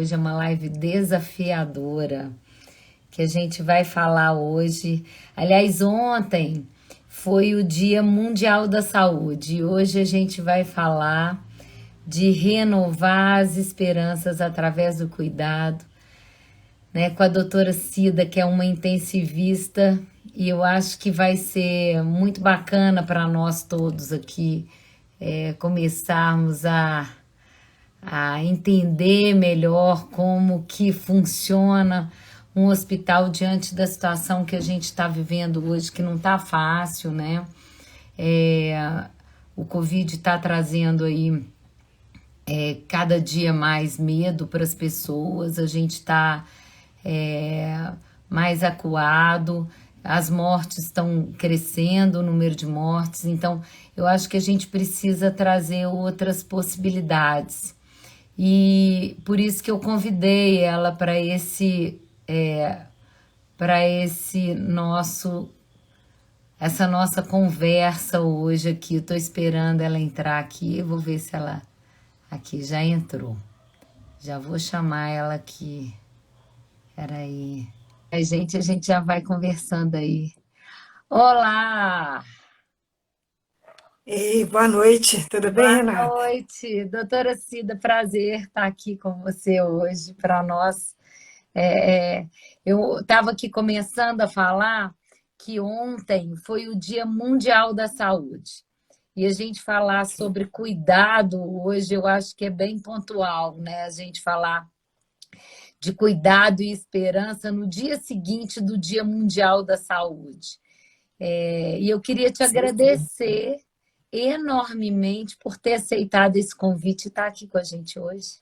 Hoje é uma live desafiadora que a gente vai falar hoje. Aliás, ontem foi o Dia Mundial da Saúde e hoje a gente vai falar de renovar as esperanças através do cuidado, né? Com a doutora Cida, que é uma intensivista, e eu acho que vai ser muito bacana para nós todos aqui começarmos a entender melhor como que funciona um hospital diante da situação que a gente está vivendo hoje, que não está fácil, né? É, o Covid está trazendo aí cada dia mais medo para as pessoas, a gente está mais acuado, as mortes estão crescendo, o número de mortes, então eu acho que a gente precisa trazer outras possibilidades. E por isso que eu convidei ela para esse nosso essa nossa conversa hoje aqui. Eu tô esperando ela entrar aqui, eu vou ver se ela aqui já entrou. Já vou chamar ela aqui. Peraí. A gente já vai conversando aí. Olá! Ei, boa noite, tudo bem, Boa Renata? noite, doutora Cida, prazer estar aqui com você hoje. Para nós, é, é, eu estava aqui começando a falar que ontem foi o Dia Mundial da Saúde. E a gente falar sobre cuidado hoje, eu acho que é bem pontual, né? A gente falar de cuidado e esperança no dia seguinte do Dia Mundial da Saúde. E eu queria te Sim, sim. agradecer enormemente por ter aceitado esse convite e estar aqui com a gente hoje.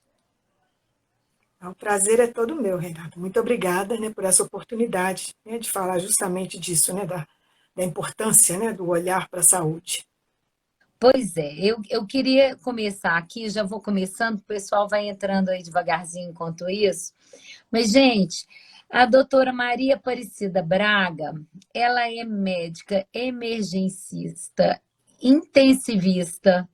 O prazer é todo meu, Renata. Muito obrigada, né, por essa oportunidade, né, de falar justamente disso, né, da importância, né, do olhar para a saúde. Pois é, eu queria começar aqui, já vou começando, o pessoal vai entrando aí devagarzinho enquanto isso. Mas, gente, a doutora Maria Aparecida Braga, ela é médica emergencista, intensivista,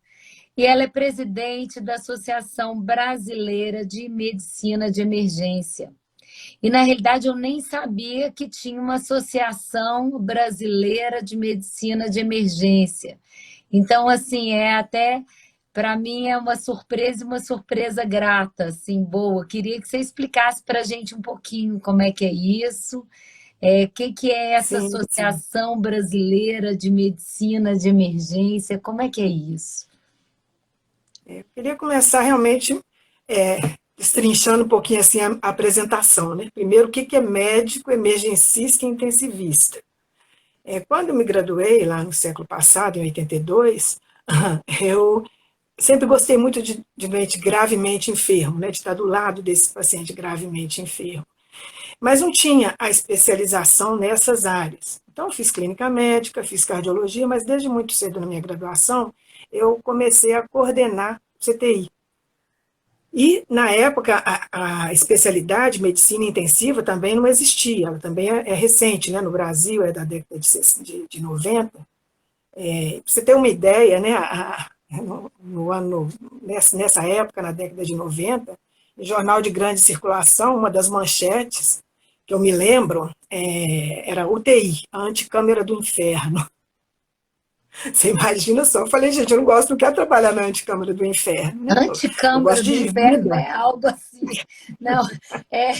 e ela é presidente da Associação Brasileira de Medicina de Emergência. E, na realidade, eu nem sabia que tinha uma Associação Brasileira de Medicina de Emergência. Então, assim, para mim é uma surpresa e uma surpresa grata, assim, boa. Queria que você explicasse para a gente um pouquinho como é que é isso, que é essa Sim, sim. Associação Brasileira de Medicina de Emergência, como é que é isso? Eu queria começar realmente é, destrinchando um pouquinho assim a apresentação, né? Primeiro, o que que é médico emergencista e intensivista? Quando eu me graduei lá no século passado, em 82, eu sempre gostei muito de doente gravemente enfermo, né, de estar do lado desse paciente gravemente enfermo. Mas não tinha a especialização nessas áreas. Então, eu fiz clínica médica, fiz cardiologia, mas desde muito cedo na minha graduação, eu comecei a coordenar CTI. E, na época, a especialidade medicina intensiva também não existia, ela também é recente, né? No Brasil é da década de 90. Para você ter uma ideia, né, no ano, nessa época, na década de 90, no jornal de grande circulação, uma das manchetes que eu me lembro era UTI, a anticâmara do inferno. Você imagina só, eu falei, gente, eu não gosto, não quero trabalhar na anticâmara do inferno, né? Eu Anticâmara gosto do de Inferno vida, é algo assim. Não, é,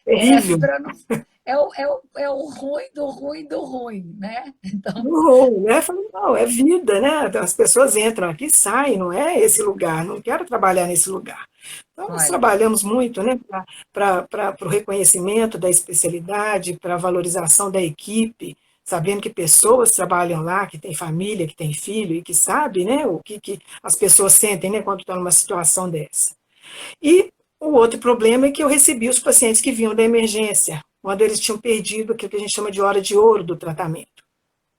terrível. para não, é o ruim do ruim do ruim, né? Então, Não, né? Eu falei, não, é vida, né? As pessoas entram aqui, saem, não é esse lugar, não quero trabalhar nesse lugar. Então, nós olha, trabalhamos muito, né, para o reconhecimento da especialidade, para a valorização da equipe, sabendo que pessoas trabalham lá, que têm família, que têm filho, e que sabe, né, o que as pessoas sentem, né, quando estão numa situação dessa. E o outro problema é que eu recebi os pacientes que vinham da emergência, quando eles tinham perdido aquilo que a gente chama de hora de ouro do tratamento.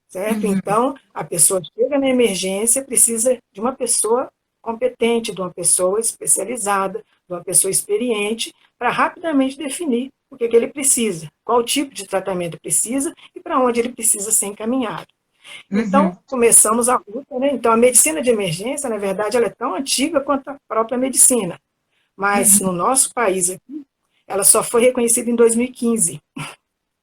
Certo? uhum, Então, a pessoa chega na emergência, precisa de uma pessoa competente, de uma pessoa especializada, de uma pessoa experiente, para rapidamente definir o que ele precisa, qual tipo de tratamento precisa e para onde ele precisa ser encaminhado. Então, uhum, começamos a luta, né? Então, a medicina de emergência, na verdade, ela é tão antiga quanto a própria medicina, mas no nosso país aqui, ela só foi reconhecida em 2015.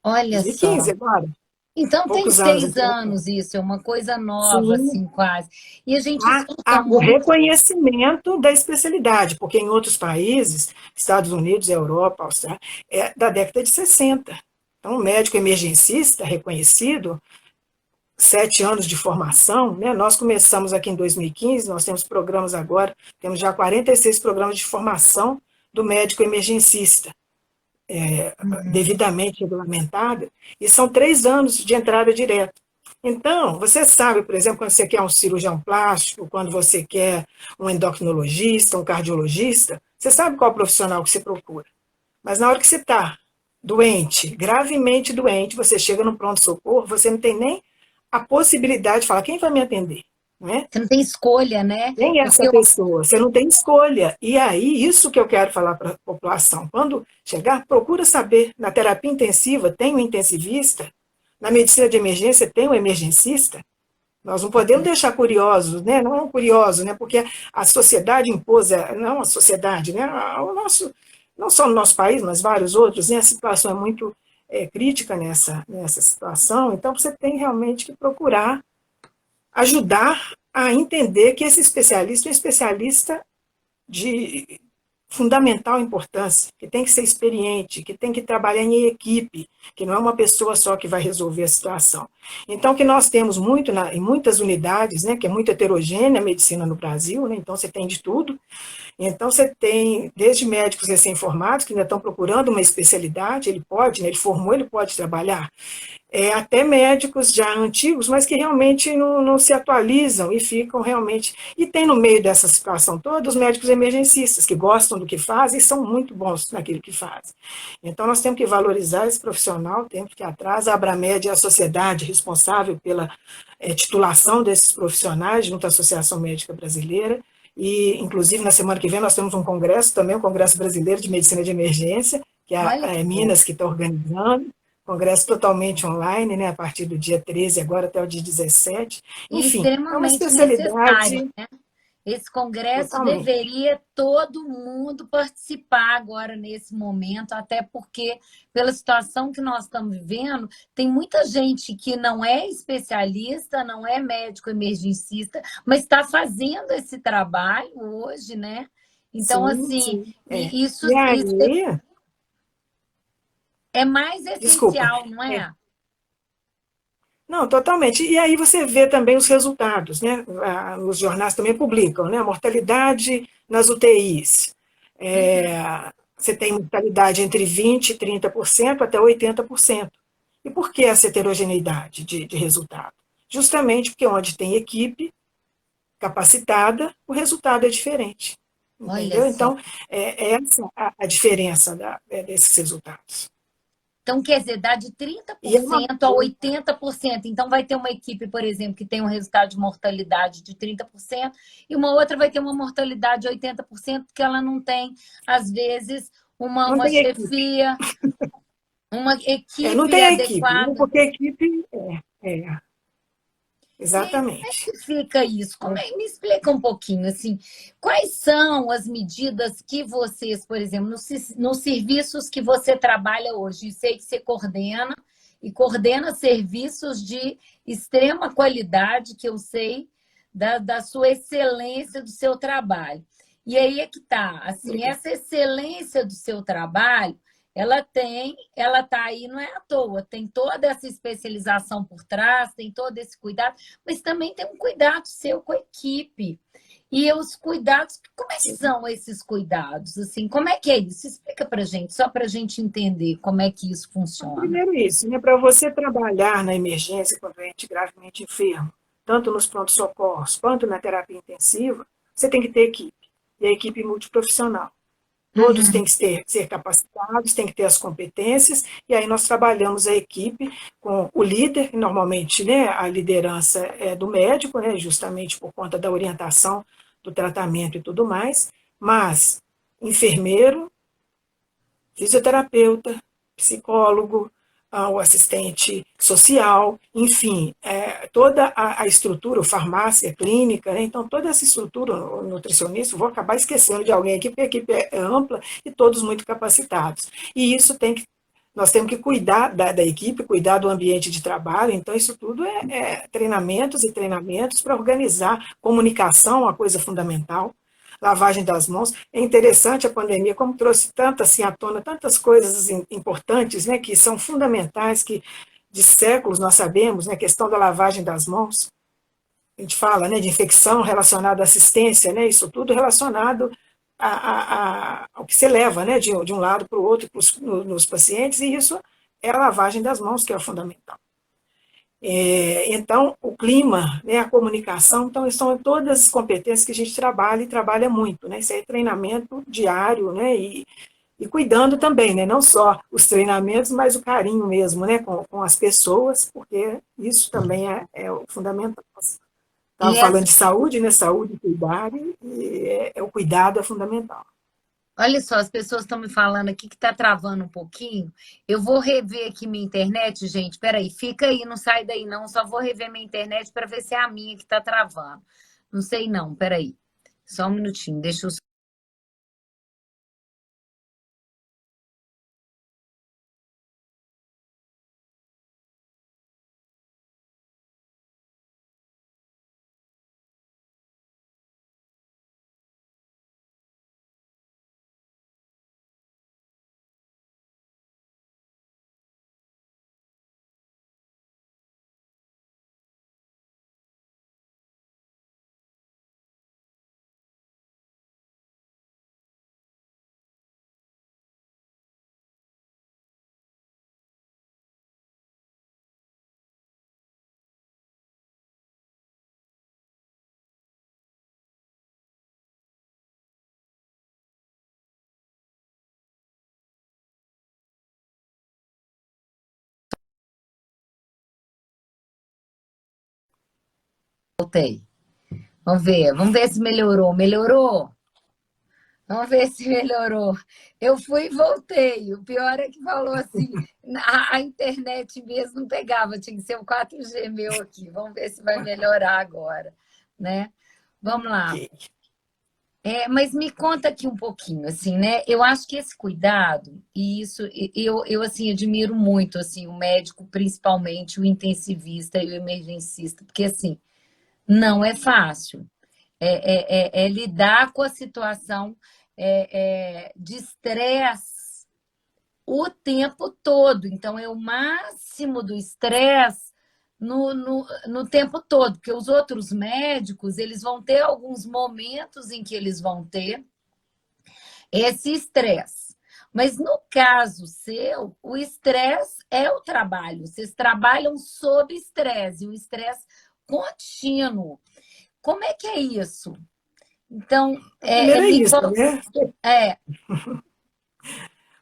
Olha 2015 só. agora, Então tem poucos anos. 6 anos isso, é uma coisa nova, Sim, assim, quase. E a gente escuta o muito. reconhecimento da especialidade, porque em outros países, Estados Unidos, Europa, Austrália, é da década de 60. Então, o médico emergencista reconhecido, 7 anos de formação, né? Nós começamos aqui em 2015, nós temos programas agora, temos já 46 programas de formação do médico emergencista, Uhum. devidamente regulamentado, e são 3 anos de entrada direta. Então, você sabe, por exemplo, quando você quer um cirurgião plástico, quando você quer um endocrinologista, um cardiologista, você sabe qual profissional que você procura. Mas na hora que você está doente, gravemente doente, você chega no pronto-socorro, você não tem nem a possibilidade de falar quem vai me atender, não é? Você não tem escolha, né? Nem essa Porque pessoa, você não tem escolha. E aí, isso que eu quero falar para a população. Quando chegar, procura saber. Na terapia intensiva tem um intensivista, na medicina de emergência tem um emergencista. Nós não podemos deixar curiosos, né? Não é um curioso, né? Porque a sociedade impôs, não a sociedade, né? O nosso, não só no nosso país, mas vários outros, né? A situação é muito crítica nessa situação. Então, você tem realmente que procurar ajudar a entender que esse especialista é um especialista de fundamental importância, que tem que ser experiente, que tem que trabalhar em equipe, que não é uma pessoa só que vai resolver a situação. Então, que nós temos muito em muitas unidades, né, que é muito heterogênea a medicina no Brasil, né, então você tem de tudo. Então, você tem desde médicos recém-formados que ainda estão procurando uma especialidade, ele pode, né, ele formou, ele pode trabalhar, até médicos já antigos, mas que realmente não se atualizam e ficam realmente. E tem no meio dessa situação toda os médicos emergencistas, que gostam do que fazem e são muito bons naquilo que fazem. Então, nós temos que valorizar esse profissional, temos que ir atrás. A Abramed é a sociedade responsável pela titulação desses profissionais, junto à Associação Médica Brasileira. E, inclusive, na semana que vem, nós temos um congresso também, o Congresso Brasileiro de Medicina de Emergência, que é olha a que bom. Minas que está organizando. Congresso totalmente online, né, a partir do dia 13 agora até o dia 17. E Enfim, é uma extremamente necessário. especialidade Esse congresso totalmente. deveria todo mundo participar agora nesse momento, até porque, pela situação que nós estamos vivendo, tem muita gente que não é especialista, não é médico emergencista, mas está fazendo esse trabalho hoje, né? Então, Sim, assim, sim. E isso aí, é mais desculpa. essencial, não É, é? não, totalmente. E aí você vê também os resultados, né? Os jornais também publicam, né? A mortalidade nas UTIs. Uhum. Você tem mortalidade entre 20% e 30% até 80%. E por que essa heterogeneidade de resultado? Justamente porque onde tem equipe capacitada, o resultado é diferente. Olha Entendeu? só. Então, é essa a diferença desses resultados. Então, quer dizer, dá de trinta E por é uma cento a 80%. Então, vai ter uma equipe, por exemplo, que tem um resultado de mortalidade de 30%, e uma outra vai ter uma mortalidade de 80%, porque ela não tem, às vezes, não uma tem equipe. chefia, uma Não equipe tem a equipe, né? adequada. Porque a equipe E aí, como é exatamente. que fica isso? Me explica um pouquinho, assim, quais são as medidas que vocês, por exemplo, nos serviços que você trabalha hoje? Eu sei que você coordena e coordena serviços de extrema qualidade, que eu sei da sua excelência do seu trabalho. E aí é que tá, assim, Obrigada. essa excelência do seu trabalho, ela tá aí, não é à toa, tem toda essa especialização por trás, tem todo esse cuidado, mas também tem um cuidado seu com a equipe. E os cuidados, como é que são esses cuidados? Assim, como é que é isso? Explica para gente, só para a gente entender como é que isso Então, funciona. primeiro isso, né? Para você trabalhar na emergência com o doente gravemente enfermo, tanto nos pronto-socorros quanto na terapia intensiva, você tem que ter equipe. E a equipe multiprofissional. Todos têm Uhum. que ser capacitados, têm que ter as competências, e aí nós trabalhamos a equipe com o líder, que normalmente, né, a liderança é do médico, né, justamente por conta da orientação do tratamento e tudo mais, mas enfermeiro, fisioterapeuta, psicólogo, o assistente social, enfim, toda a estrutura, farmácia, clínica, né? Então toda essa estrutura, o nutricionista, vou acabar esquecendo de alguém aqui, porque a equipe é ampla e todos muito capacitados. E isso nós temos que cuidar da equipe, cuidar do ambiente de trabalho, então isso tudo é treinamentos e treinamentos para organizar, comunicação, uma coisa fundamental, lavagem das mãos. É interessante a pandemia, como trouxe tanto assim à tona, tantas coisas importantes, né, que são fundamentais, que de séculos nós sabemos, né, a questão da lavagem das mãos, a gente fala, né, de infecção relacionada à assistência, né, isso tudo relacionado ao que se leva, né, de um lado para o outro nos pacientes, e isso é a lavagem das mãos, que é o fundamental. Então, o clima, né, a comunicação, então, são todas as competências que a gente trabalha e trabalha muito, né? Isso é treinamento diário, né? E cuidando também, né? Não só os treinamentos, mas o carinho mesmo, né? Com as pessoas, porque isso também é o fundamental. Estava E falando essa, de saúde, né? Saúde e cuidado, e o cuidado é fundamental. olha só, as pessoas estão me falando aqui que está travando um pouquinho. Eu vou rever aqui minha internet, gente. Peraí, fica aí, não sai daí não. Só vou rever minha internet para ver se é a minha que está travando. Não sei não, peraí. Só um minutinho, deixa eu. Voltei. Vamos ver se melhorou. Melhorou? Vamos ver se melhorou. Eu fui e voltei. O pior é que falou assim, a internet mesmo não pegava, tinha que ser o 4G meu aqui. Vamos ver se vai melhorar agora, né? Vamos lá. Ok. Mas me conta aqui um pouquinho, assim, né? Eu acho que esse cuidado, e isso, eu assim, admiro muito, assim, o médico, principalmente o intensivista e o emergencista, porque, assim, não é fácil. É lidar com a situação de estresse o tempo todo. Então, é o máximo do estresse no tempo todo, porque os outros médicos, eles vão ter alguns momentos em que eles vão ter esse estresse. Mas no caso seu, o estresse é o trabalho. Vocês trabalham sob estresse, um estresse contínuo. Como é que é isso? Então, Primeiro é isso, né? é,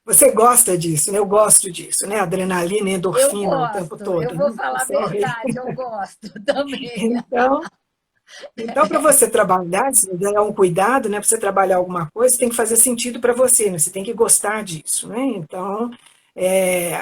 Você gosta disso, né? Eu gosto disso, né? Adrenalina, eu endorfina o tempo gosto, eu todo, vou né? falar a verdade, eu gosto também. Então, então, para você trabalhar, se é um cuidado, né? Para você trabalhar alguma coisa, tem que fazer sentido para você, né? Você tem que gostar disso, né? Então,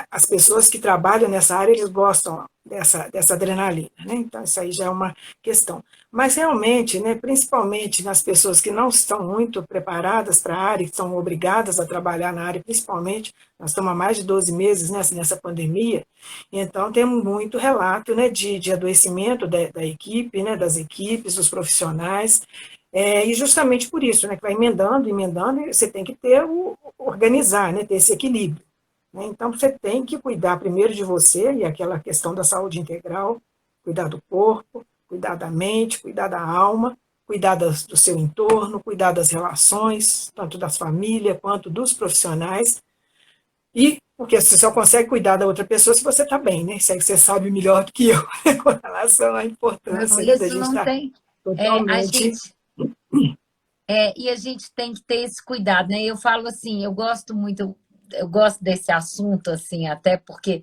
as pessoas que trabalham nessa área, eles gostam dessa adrenalina, né? Então, isso aí já é uma questão. Mas realmente, né, principalmente nas pessoas que não estão muito preparadas para a área, que são obrigadas a trabalhar na área, principalmente, nós estamos há mais de 12 meses nessa pandemia, então temos muito relato, né, de adoecimento da equipe, né, das equipes, dos profissionais, e justamente por isso, né, que vai emendando, emendando, e você tem que organizar, né, ter esse equilíbrio. Né? Então, você tem que cuidar primeiro de você, e aquela questão da saúde integral, cuidar do corpo, cuidar da mente, cuidar da alma, cuidar do seu entorno, cuidar das relações, tanto das famílias quanto dos profissionais, e porque você só consegue cuidar da outra pessoa se você está bem, né? Isso aí você sabe melhor do que eu, com relação à Não, importância, né, da isso gente não estar tem. A totalmente. gente e a gente tem que ter esse cuidado, né? Eu falo assim, eu gosto muito, eu gosto desse assunto, assim, até porque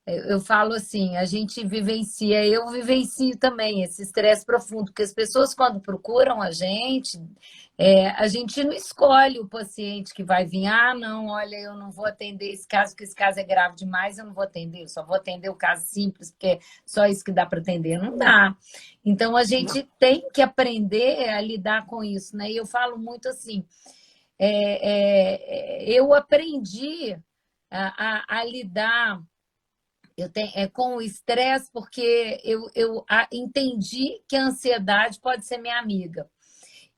Eu falo assim, a gente vivencia, eu vivencio também esse estresse profundo, porque as pessoas quando procuram a gente não escolhe o paciente que vai vir, ah, não, olha, eu não vou atender esse caso, porque esse caso é grave demais, eu não vou atender, eu só vou atender o caso simples, porque é só isso que dá para atender, não dá. Então a Não. gente tem que aprender a lidar com isso, né? E eu falo muito assim, eu aprendi a lidar com o estresse, porque eu entendi que a ansiedade pode ser minha amiga.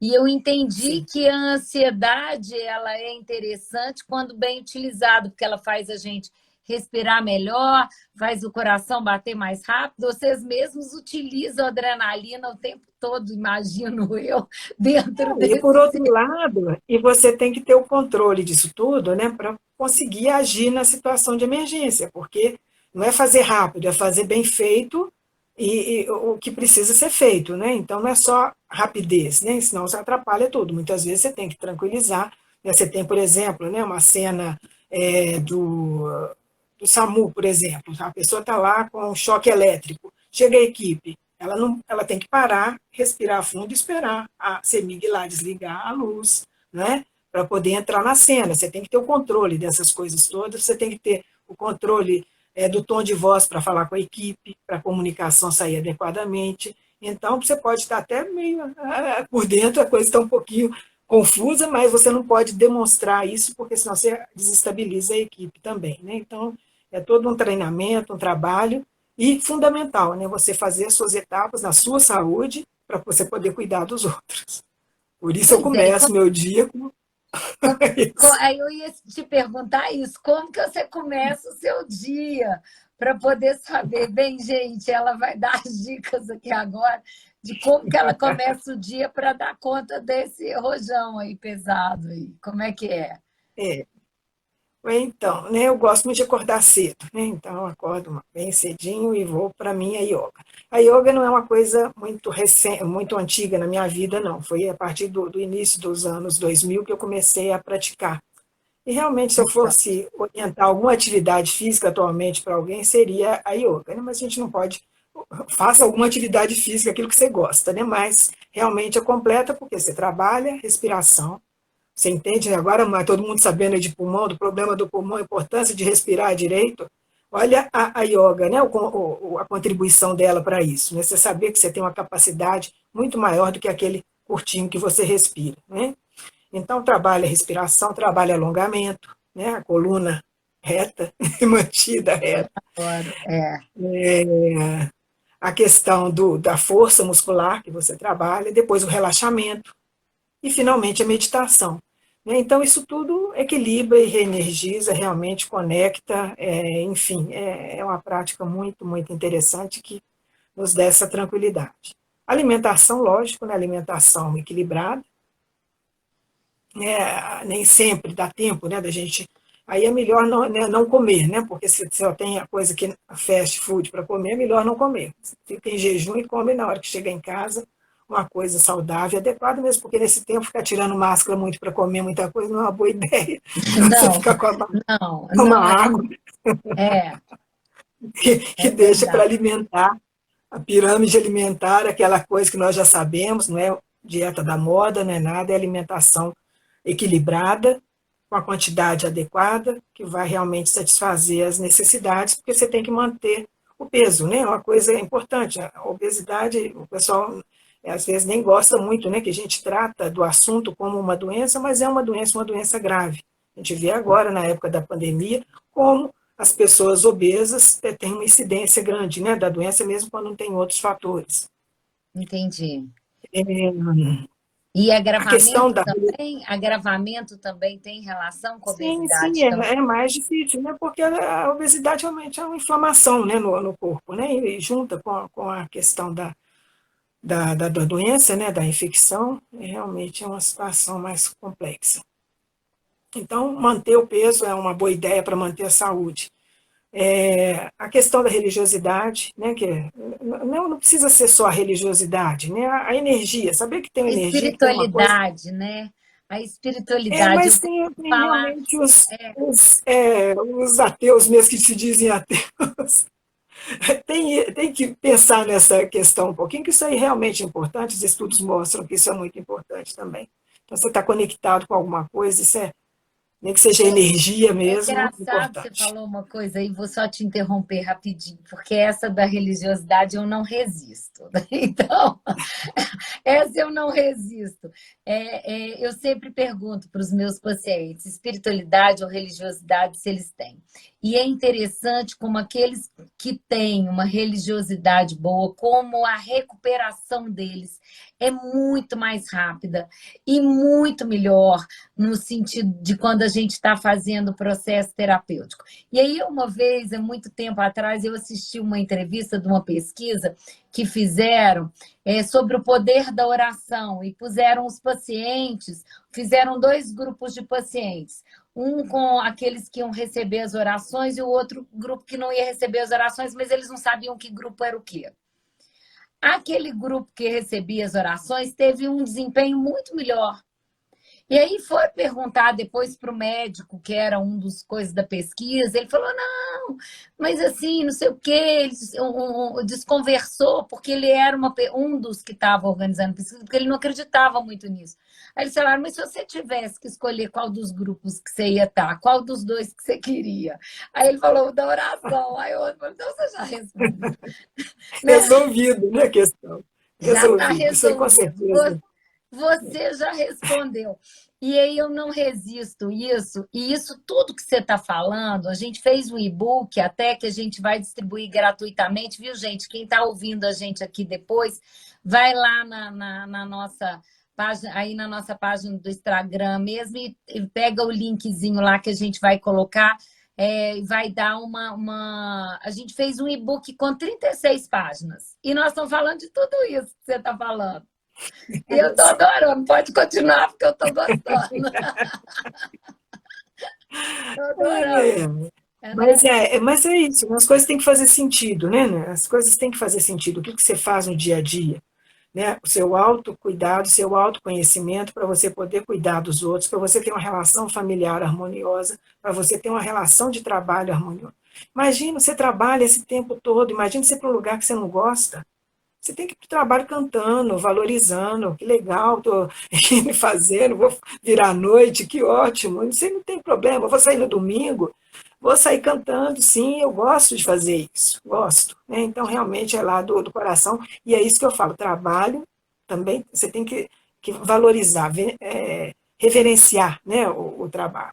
E eu entendi Sim. que a ansiedade ela é interessante quando bem utilizado, porque ela faz a gente respirar melhor, faz o coração bater mais rápido. Vocês mesmos utilizam a adrenalina o tempo todo, imagino eu, dentro E por desse. outro lado, e você tem que ter o controle disso tudo, né, para conseguir agir na situação de emergência, porque não é fazer rápido, é fazer bem feito e o que precisa ser feito, né? Então não é só rapidez, né? Senão você atrapalha tudo. Muitas vezes você tem que tranquilizar. Né? Você tem, por exemplo, né, uma cena do SAMU, por exemplo. A pessoa está lá com um choque elétrico. Chega a equipe, ela tem que parar, respirar fundo e esperar a CEMIG lá desligar a luz, né? Para poder entrar na cena. Você tem que ter o controle dessas coisas todas, você tem que ter o controle do tom de voz para falar com a equipe, para a comunicação sair adequadamente. Então, você pode estar até meio por dentro, a coisa está um pouquinho confusa, mas você não pode demonstrar isso, porque senão você desestabiliza a equipe também. Né? Então, é todo um treinamento, um trabalho, e fundamental, né? Você fazer as suas etapas na sua saúde para você poder cuidar dos outros. Por isso eu Pois é, começo meu dia com isso. aí eu ia te perguntar isso, como que você começa o seu dia para poder saber, bem, gente, ela vai dar as dicas aqui agora de como que ela começa o dia para dar conta desse rojão aí pesado aí. Como é que é? É, então, né, eu gosto muito de acordar cedo, né? Então eu acordo bem cedinho e vou para a minha yoga. A yoga não é uma coisa muito recente, muito antiga na minha vida, não. Foi a partir do início dos anos 2000 que eu comecei a praticar. E realmente, se eu Então, fosse orientar alguma atividade física atualmente para alguém, seria a yoga, né? Mas a gente não pode. Faça alguma atividade física, aquilo que você gosta, né? Mas realmente é completa, porque você trabalha, respiração. Você entende? Agora, todo mundo sabendo de pulmão, do problema do pulmão, a importância de respirar direito. Olha a yoga, né? A contribuição dela para isso. Né? Você saber que você tem uma capacidade muito maior do que aquele curtinho que você respira. Né? Então, trabalha a respiração, trabalha alongamento, né? A coluna reta, mantida reta. adoro. É. A questão da força muscular que você trabalha, depois o relaxamento e, finalmente, a meditação. Né? Então, isso tudo equilibra e reenergiza, realmente conecta, enfim, é uma prática muito, muito interessante que nos dá essa tranquilidade. Alimentação, lógico, né? Alimentação equilibrada, nem sempre dá tempo, né, da gente. Aí é melhor não, né, não comer, né? Porque se só tem a coisa que fast food para comer, é melhor não comer. Você fica em jejum e come na hora que chega em casa uma coisa saudável, adequada mesmo, porque nesse tempo ficar tirando máscara muito para comer muita coisa não é uma boa ideia. Então você Não, fica com não, uma não é. água É, que é deixa para verdade. alimentar a pirâmide alimentar, aquela coisa que nós já sabemos, não é dieta da moda, não é nada, é alimentação equilibrada, com a quantidade adequada, que vai realmente satisfazer as necessidades, porque você tem que manter o peso, né? É uma coisa importante. A obesidade, o pessoal às vezes nem gosta muito, né? Que a gente trata do assunto como uma doença, mas é uma doença grave. A gente vê agora, na época da pandemia, como as pessoas obesas têm uma incidência grande, né, da doença, mesmo quando não tem outros fatores. Entendi. É, E a questão agravamento da. também? Agravamento também tem relação com Sim, sim, obesidade também? é mais difícil, né, porque a obesidade realmente é uma inflamação, né, no corpo, né, e junta com a questão da doença, né, da infecção, realmente é uma situação mais complexa. Então, manter o peso é uma boa ideia para manter a saúde. A questão da religiosidade, né, que não precisa ser só a religiosidade, né, a energia, saber que tem uma energia, que tem uma coisa. Espiritualidade, né? A espiritualidade, eu Mas vou tem falar. realmente os ateus mesmo que se dizem ateus. Tem que pensar nessa questão um pouquinho, que isso aí é realmente importante, os estudos mostram que isso é muito importante também. Então, você está conectado com alguma coisa, isso é, nem que seja energia É mesmo, engraçado, você importante. falou uma coisa aí, vou só te interromper rapidinho, porque essa da religiosidade eu não resisto. Então, essa eu não resisto. Eu sempre pergunto para os meus pacientes, espiritualidade ou religiosidade, se eles têm. E é interessante como aqueles que têm uma religiosidade boa, como a recuperação deles é muito mais rápida e muito melhor no sentido de quando a gente está fazendo o processo terapêutico. E aí, uma vez, há muito tempo atrás, eu assisti uma entrevista de uma pesquisa que fizeram sobre o poder da oração e puseram os pacientes, fizeram dois grupos de pacientes, um com aqueles que iam receber as orações e o outro grupo que não ia receber as orações, mas eles não sabiam que grupo era o quê. Aquele grupo que recebia as orações teve um desempenho muito melhor. E aí foi perguntar depois para o médico, que era um dos coisas da pesquisa, ele falou, não, mas assim, não sei o quê, ele desconversou, porque ele era um dos que estava organizando a pesquisa, porque ele não acreditava muito nisso. Aí eles falaram, mas se você tivesse que escolher qual dos grupos que você ia estar, qual dos dois que você queria? Aí ele falou, da oração. Aí eu falei, então você já respondeu. Né? Resolvido, né, a questão. Já está Resolvido, isso aí com resolvido. certeza. Você já respondeu. E aí eu não resisto isso. E isso tudo que você está falando, a gente fez um e-book até que a gente vai distribuir gratuitamente, viu, gente? Quem está ouvindo a gente aqui depois, vai lá na nossa página, aí na nossa página do Instagram mesmo e pega o linkzinho lá que a gente vai colocar. Vai dar uma. A gente fez um e-book com 36 páginas. E nós estamos falando de tudo isso que você está falando. E eu estou adorando, pode continuar, porque eu estou gostando. Estou adorando. É, Né? mas é isso, as coisas têm que fazer sentido, né? As coisas têm que fazer sentido. O que você faz no dia a dia, né? O seu autocuidado, o seu autoconhecimento para você poder cuidar dos outros, para você ter uma relação familiar harmoniosa, para você ter uma relação de trabalho harmoniosa. Imagina, você trabalha esse tempo todo, imagina você ir para um lugar que você não gosta. Você tem que ir para o trabalho cantando, valorizando, que legal, estou me fazendo, vou virar à noite, que ótimo, você não tem problema, vou sair no domingo, vou sair cantando, sim, eu gosto de fazer isso, gosto. Né? Então, realmente é lá do coração, e é isso que eu falo, trabalho também, você tem que valorizar, reverenciar, né, o trabalho.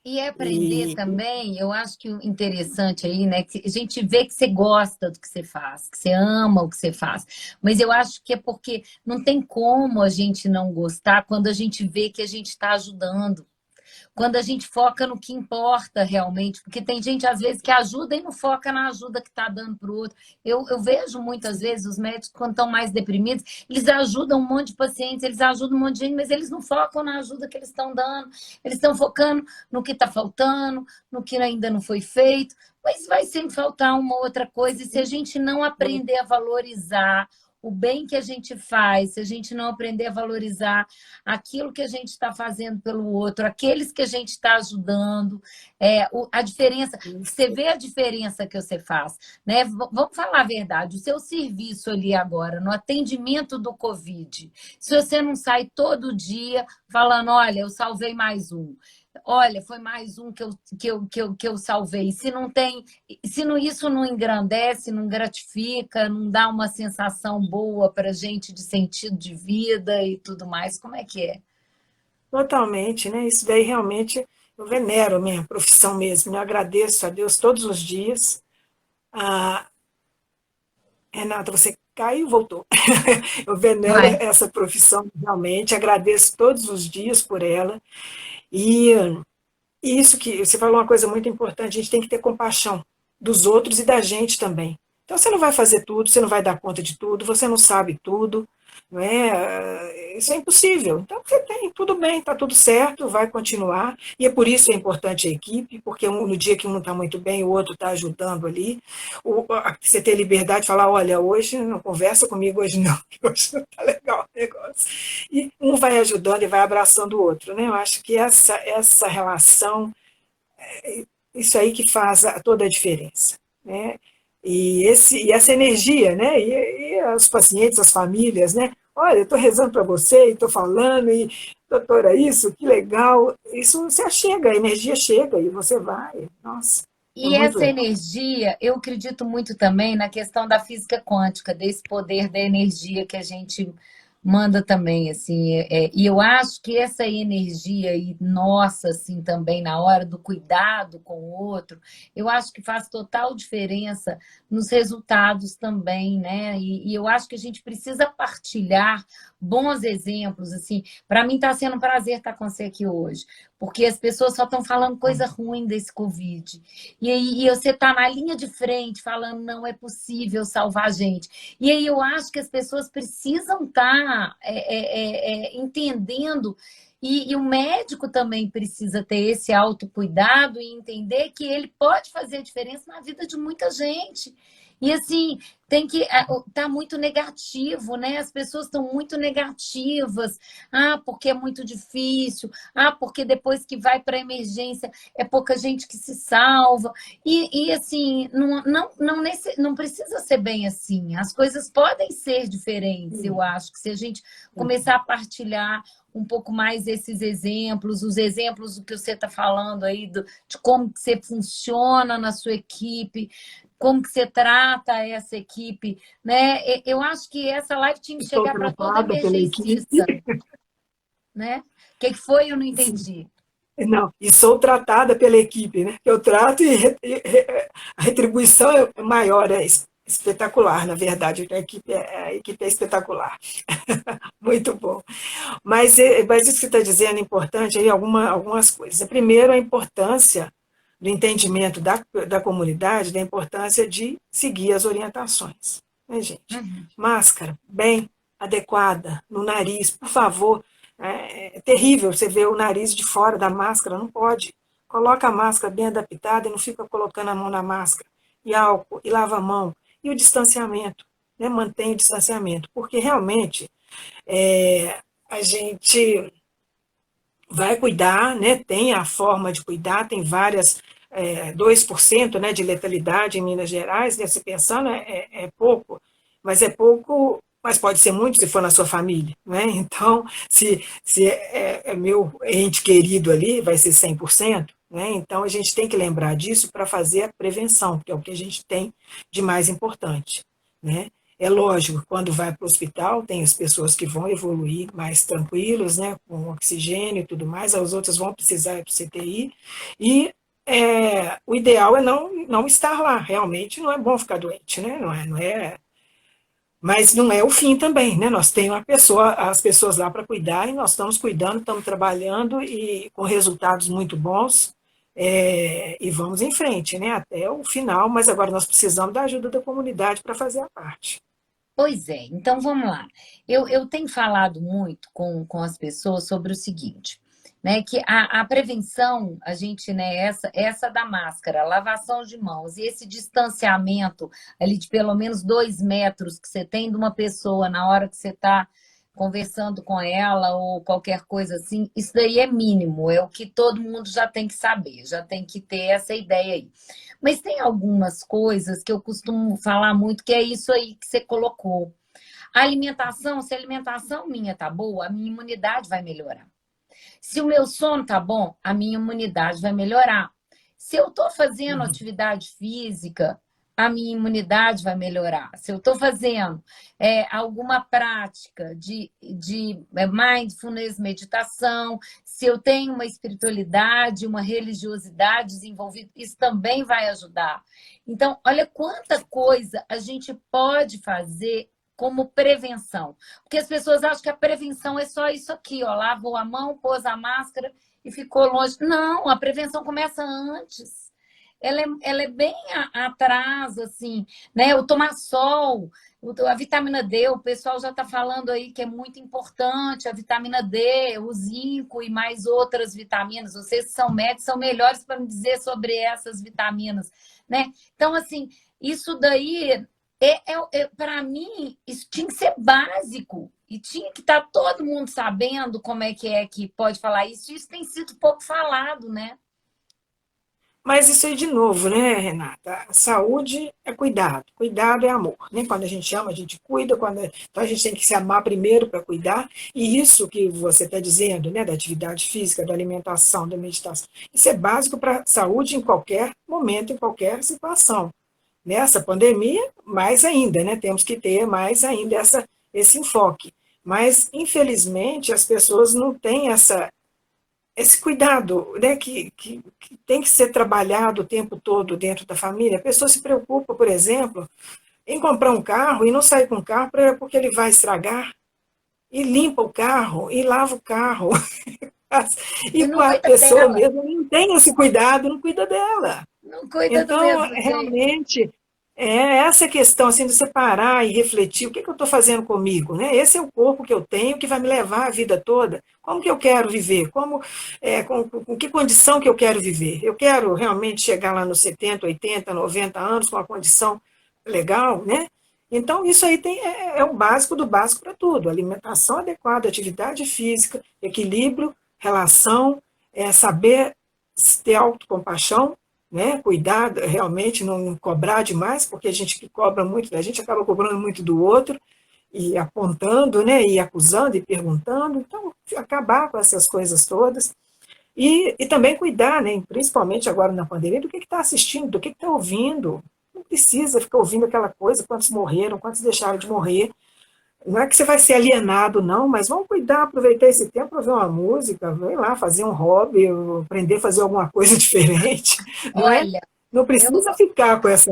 E aprender E, também, eu acho que o interessante aí, né, que a gente vê que você gosta do que você faz, que você ama o que você faz. Mas eu acho que é porque não tem como a gente não gostar quando a gente vê que a gente está ajudando. Quando a gente foca no que importa realmente, porque tem gente às vezes que ajuda e não foca na ajuda que está dando para o outro. Eu vejo muitas vezes os médicos, quando estão mais deprimidos, eles ajudam um monte de pacientes, eles ajudam um monte de gente, mas eles não focam na ajuda que eles estão dando, eles estão focando no que está faltando, no que ainda não foi feito, mas vai sempre faltar uma outra coisa, e se a gente não aprender a valorizar o bem que a gente faz, se a gente não aprender a valorizar aquilo que a gente está fazendo pelo outro, aqueles que a gente está ajudando, a diferença, você vê a diferença que você faz, né? Vamos falar a verdade, o seu serviço ali agora, no atendimento do Covid, se você não sai todo dia falando, olha, eu salvei mais um, olha, foi mais um que eu salvei. Se não tem, se não, isso não engrandece, não gratifica, não dá uma sensação boa para a gente de sentido de vida e tudo mais, como é que é? totalmente, né? Isso daí realmente eu venero a minha profissão mesmo, né? Eu agradeço a Deus todos os dias. Ah, Renata, você caiu e voltou. Eu venero Vai. essa profissão realmente, agradeço todos os dias por ela. E isso que você falou uma coisa muito importante, a gente tem que ter compaixão dos outros e da gente também. Então você não vai fazer tudo, você não vai dar conta de tudo, você não sabe tudo, não é? Isso é impossível. Então, você tem, tudo bem, está tudo certo, vai continuar. E é por isso que é importante a equipe, porque no dia que um está muito bem, o outro está ajudando ali. Você ter liberdade de falar, olha, hoje não conversa comigo hoje não, que hoje não está legal o negócio. E um vai ajudando e vai abraçando o outro, né? Eu acho que essa relação, isso aí que faz toda a diferença, né? E essa energia, né? E os pacientes, as famílias, né? Olha, eu estou rezando para você, estou falando, e doutora, isso, que legal. Isso você chega, a energia chega e você vai. Nossa, é E muito essa legal. energia, eu acredito muito também na questão da física quântica, desse poder da energia que a gente manda também, assim, e eu acho que essa energia e nossa, assim, também na hora do cuidado com o outro, eu acho que faz total diferença nos resultados também, né? E eu acho que a gente precisa partilhar bons exemplos, assim. Para mim está sendo um prazer estar com você aqui hoje, porque as pessoas só estão falando coisa ruim desse Covid. E aí você está na linha de frente falando não é possível salvar a gente. E aí eu acho que as pessoas precisam estar entendendo e o médico também precisa ter esse autocuidado e entender que ele pode fazer a diferença na vida de muita gente. E assim, tem que tá muito negativo, né? As pessoas estão muito negativas. Ah, porque é muito difícil. Ah, porque depois que vai para a emergência é pouca gente que se salva. E assim, não precisa ser bem assim. As coisas podem ser diferentes, eu acho, que se a gente começar a partilhar um pouco mais esses exemplos, os exemplos do que você está falando aí, de como que você funciona na sua equipe, como que você trata essa equipe, né? Eu acho que essa live tinha que Estou chegar para todo tratada pela equipe. emergencista, né? O que foi? Eu não Sim. entendi. Não, e sou tratada pela equipe, né? Eu trato a retribuição é maior, é espetacular, na verdade. A equipe é espetacular. Muito bom. Mas isso que você está dizendo é importante aí, algumas coisas. Primeiro, a importância do entendimento da comunidade, da importância de seguir as orientações. Né, gente? Uhum. Máscara, bem adequada, no nariz, por favor. É terrível você ver o nariz de fora da máscara, não pode. Coloca a máscara bem adaptada e não fica colocando a mão na máscara. E álcool, e lava a mão. E o distanciamento, né? Mantém o distanciamento, porque realmente é, a gente vai cuidar, né? Tem a forma de cuidar, tem várias, 2%, né, de letalidade em Minas Gerais, né? Se pensando, é pouco, mas pode ser muito se for na sua família, né? Então, se é meu ente querido ali, vai ser 100%, né? Então, a gente tem que lembrar disso para fazer a prevenção, que é o que a gente tem de mais importante, né? É lógico, quando vai para o hospital, tem as pessoas que vão evoluir mais tranquilos, né, com oxigênio e tudo mais, as outras vão precisar ir para o CTI, e o ideal é não estar lá, realmente não é bom ficar doente, né, mas não é o fim também, né, nós temos as pessoas lá para cuidar, e nós estamos cuidando, estamos trabalhando, e com resultados muito bons, e vamos em frente, né, até o final, mas agora nós precisamos da ajuda da comunidade para fazer a parte. Pois é, então vamos lá. Eu tenho falado muito com as pessoas sobre o seguinte, né? Que a prevenção, a gente, né, essa da máscara, lavação de mãos e esse distanciamento ali de pelo menos 2 metros que você tem de uma pessoa na hora que você está conversando com ela ou qualquer coisa assim, isso daí é mínimo, é o que todo mundo já tem que saber, já tem que ter essa ideia aí. Mas tem algumas coisas que eu costumo falar muito, que é isso aí que você colocou. A alimentação, se a alimentação minha tá boa, a minha imunidade vai melhorar. Se o meu sono tá bom, a minha imunidade vai melhorar. Se eu estou fazendo atividade física, a minha imunidade vai melhorar. Se eu estou fazendo alguma prática de mindfulness, meditação, se eu tenho uma espiritualidade, uma religiosidade desenvolvida, isso também vai ajudar. Então, olha quanta coisa a gente pode fazer como prevenção. Porque as pessoas acham que a prevenção é só isso aqui, ó, lavou a mão, pôs a máscara e ficou longe. Não, a prevenção começa antes. ela é bem atrás, assim, né? O tomar sol, a vitamina D, o pessoal já está falando aí que é muito importante, a vitamina D, o zinco e mais outras vitaminas. Vocês que são médicos, são melhores para me dizer sobre essas vitaminas, né? Então, assim, isso daí, para mim, isso tinha que ser básico. E tinha que estar todo mundo sabendo como é que pode falar isso. Isso tem sido pouco falado, né? Mas isso aí de novo, né, Renata? Saúde é cuidado, cuidado é amor, né? Quando a gente ama, a gente cuida, então a gente tem que se amar primeiro para cuidar, e isso que você está dizendo, né, da atividade física, da alimentação, da meditação, isso é básico para a saúde em qualquer momento, em qualquer situação. Nessa pandemia, mais ainda, né? Temos que ter mais ainda esse enfoque. Mas, infelizmente, as pessoas não têm esse cuidado, né, que tem que ser trabalhado o tempo todo dentro da família. A pessoa se preocupa, por exemplo, em comprar um carro e não sair com o carro porque ele vai estragar, e limpa o carro, e lava o carro. E E não a cuida pessoa dela, mesmo não tem esse cuidado, não cuida dela. não cuida do Então, mesmo jeito. realmente, é essa questão assim, de separar e refletir o que eu estou fazendo comigo, né? Esse é o corpo que eu tenho que vai me levar a vida toda. Como que eu quero viver? Com que condição que eu quero viver? Eu quero realmente chegar lá nos 70, 80, 90 anos com uma condição legal, né? Então, isso aí é o básico do básico para tudo. Alimentação adequada, atividade física, equilíbrio, relação, saber ter autocompaixão, né? Cuidar realmente, não cobrar demais, porque a gente que cobra muito da gente acaba cobrando muito do outro, e apontando, né? E acusando e perguntando. Então, acabar com essas coisas todas. E também cuidar, né? Principalmente agora na pandemia, do que está assistindo, do que está ouvindo. Não precisa ficar ouvindo aquela coisa, quantos morreram, quantos deixaram de morrer. Não é que você vai ser alienado, não, mas vamos cuidar, aproveitar esse tempo para ver uma música, vai lá, fazer um hobby, aprender a fazer alguma coisa diferente, não é? Olha, Não eu, precisa ficar com essa.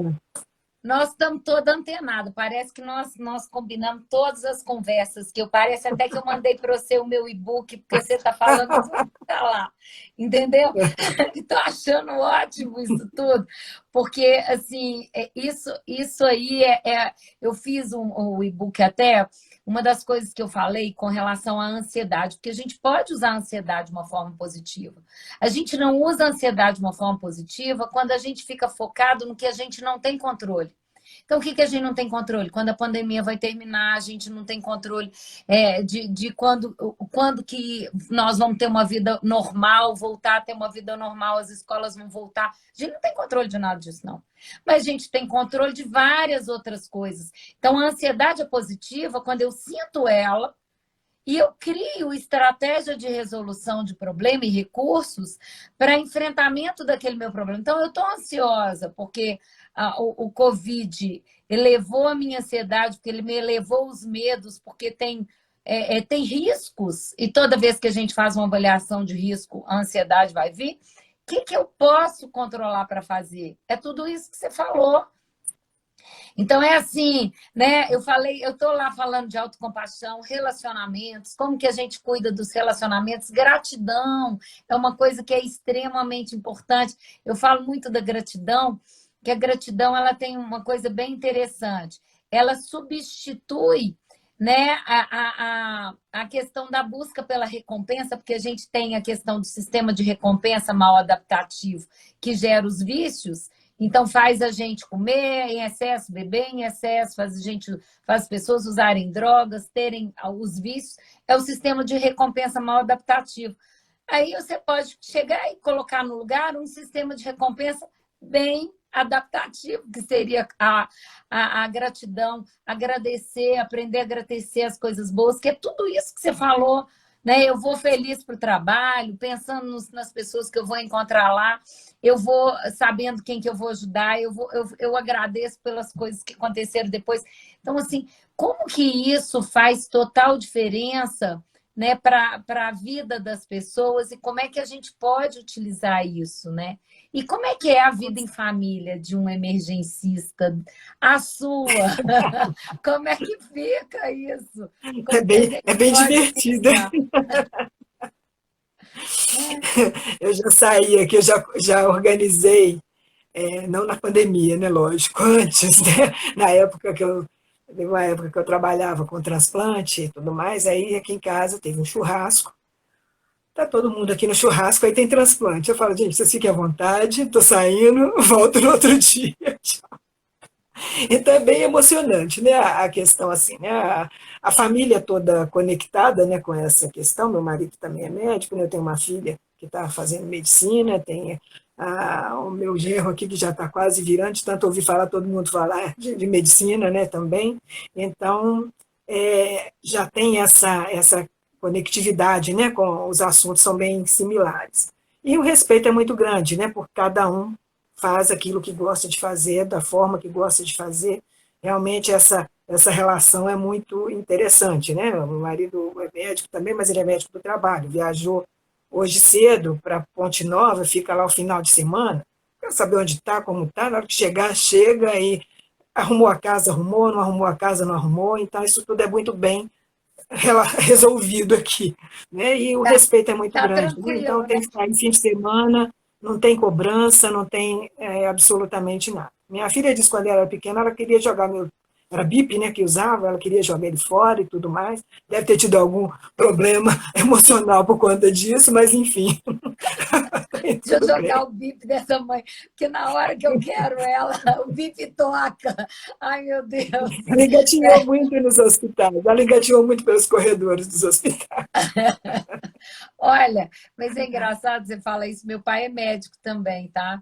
nós estamos toda antenado. Parece que nós combinamos todas as conversas, que eu parece até que eu mandei para você o meu e-book, porque você está falando tudo que está lá, entendeu? Estou achando ótimo isso tudo, porque assim, isso aí eu fiz um e-book até. Uma das coisas que eu falei com relação à ansiedade, porque a gente pode usar a ansiedade de uma forma positiva. A gente não usa a ansiedade de uma forma positiva quando a gente fica focado no que a gente não tem controle. Então, o que a gente não tem controle? Quando a pandemia vai terminar, a gente não tem controle de quando que nós vamos ter uma vida normal, voltar a ter uma vida normal, as escolas vão voltar. A gente não tem controle de nada disso, não. Mas a gente tem controle de várias outras coisas. Então, a ansiedade é positiva quando eu sinto ela, e eu crio estratégia de resolução de problema e recursos para enfrentamento daquele meu problema. Então, eu estou ansiosa porque o Covid elevou a minha ansiedade, porque ele me elevou os medos, porque tem riscos, e toda vez que a gente faz uma avaliação de risco, a ansiedade vai vir. O que eu posso controlar para fazer? É tudo isso que você falou. Então é assim, né? Eu estou lá falando de autocompaixão, relacionamentos, como que a gente cuida dos relacionamentos, gratidão é uma coisa que é extremamente importante. Eu falo muito da gratidão, que a gratidão ela tem uma coisa bem interessante. Ela substitui, né, a questão da busca pela recompensa, porque a gente tem a questão do sistema de recompensa mal adaptativo, que gera os vícios. Então faz a gente comer em excesso, beber em excesso, faz as pessoas usarem drogas, terem os vícios. É o sistema de recompensa mal adaptativo. Aí você pode chegar e colocar no lugar um sistema de recompensa bem adaptativo, que seria a gratidão, agradecer, aprender a agradecer as coisas boas, que é tudo isso que você falou, né? Eu vou feliz para o trabalho, pensando nas pessoas que eu vou encontrar lá, eu vou sabendo quem que eu vou ajudar, eu agradeço pelas coisas que aconteceram depois. Então, assim, como que isso faz total diferença, né, para a vida das pessoas, e como é que a gente pode utilizar isso, né? E como é que é a vida em família de um emergencista? A sua? Como é que fica isso? Como que a gente É bem pode divertido. utilizar? Eu já saí aqui, eu já organizei não na pandemia, né, lógico, antes, né, na época teve uma época que eu trabalhava com transplante e tudo mais, aí aqui em casa teve um churrasco, tá todo mundo aqui no churrasco, aí tem transplante. Eu falo, gente, vocês fiquem à vontade, tô saindo, volto no outro dia. Então é bem emocionante, né, a questão assim, né, a família toda conectada, né, com essa questão. Meu marido também é médico, né, eu tenho uma filha que está fazendo medicina, tem o meu genro aqui que já está quase virante, tanto ouvi falar, todo mundo falar de medicina, né, também. Então, já tem essa conectividade, né, com os assuntos são bem similares. E o respeito é muito grande, né, por cada um faz aquilo que gosta de fazer, da forma que gosta de fazer. Realmente essa relação é muito interessante, né? O marido é médico também, mas ele é médico do trabalho. Viajou hoje cedo para Ponte Nova, fica lá o final de semana, quer saber onde está, como está, na hora que chegar, chega e arrumou a casa, arrumou, não arrumou a casa, não arrumou, então isso tudo é muito bem resolvido aqui, né? E o Tá, respeito é muito tá grande, né? tranquilo, Então né? tem que sair fim de semana, não tem cobrança, não tem absolutamente nada. Minha filha disse que quando ela era pequena, ela queria jogar era bip, né, que usava, ela queria jogar ele fora e tudo mais. Deve ter tido algum problema emocional por conta disso, mas enfim, Deixa eu tudo jogar bem. o bip dessa mãe, porque na hora que eu quero ela, o bip toca. Ai, meu Deus. Ela engatinhou muito nos hospitais, ela engatinhou muito pelos corredores dos hospitais. Olha, mas é engraçado você falar isso. Meu pai é médico também, tá?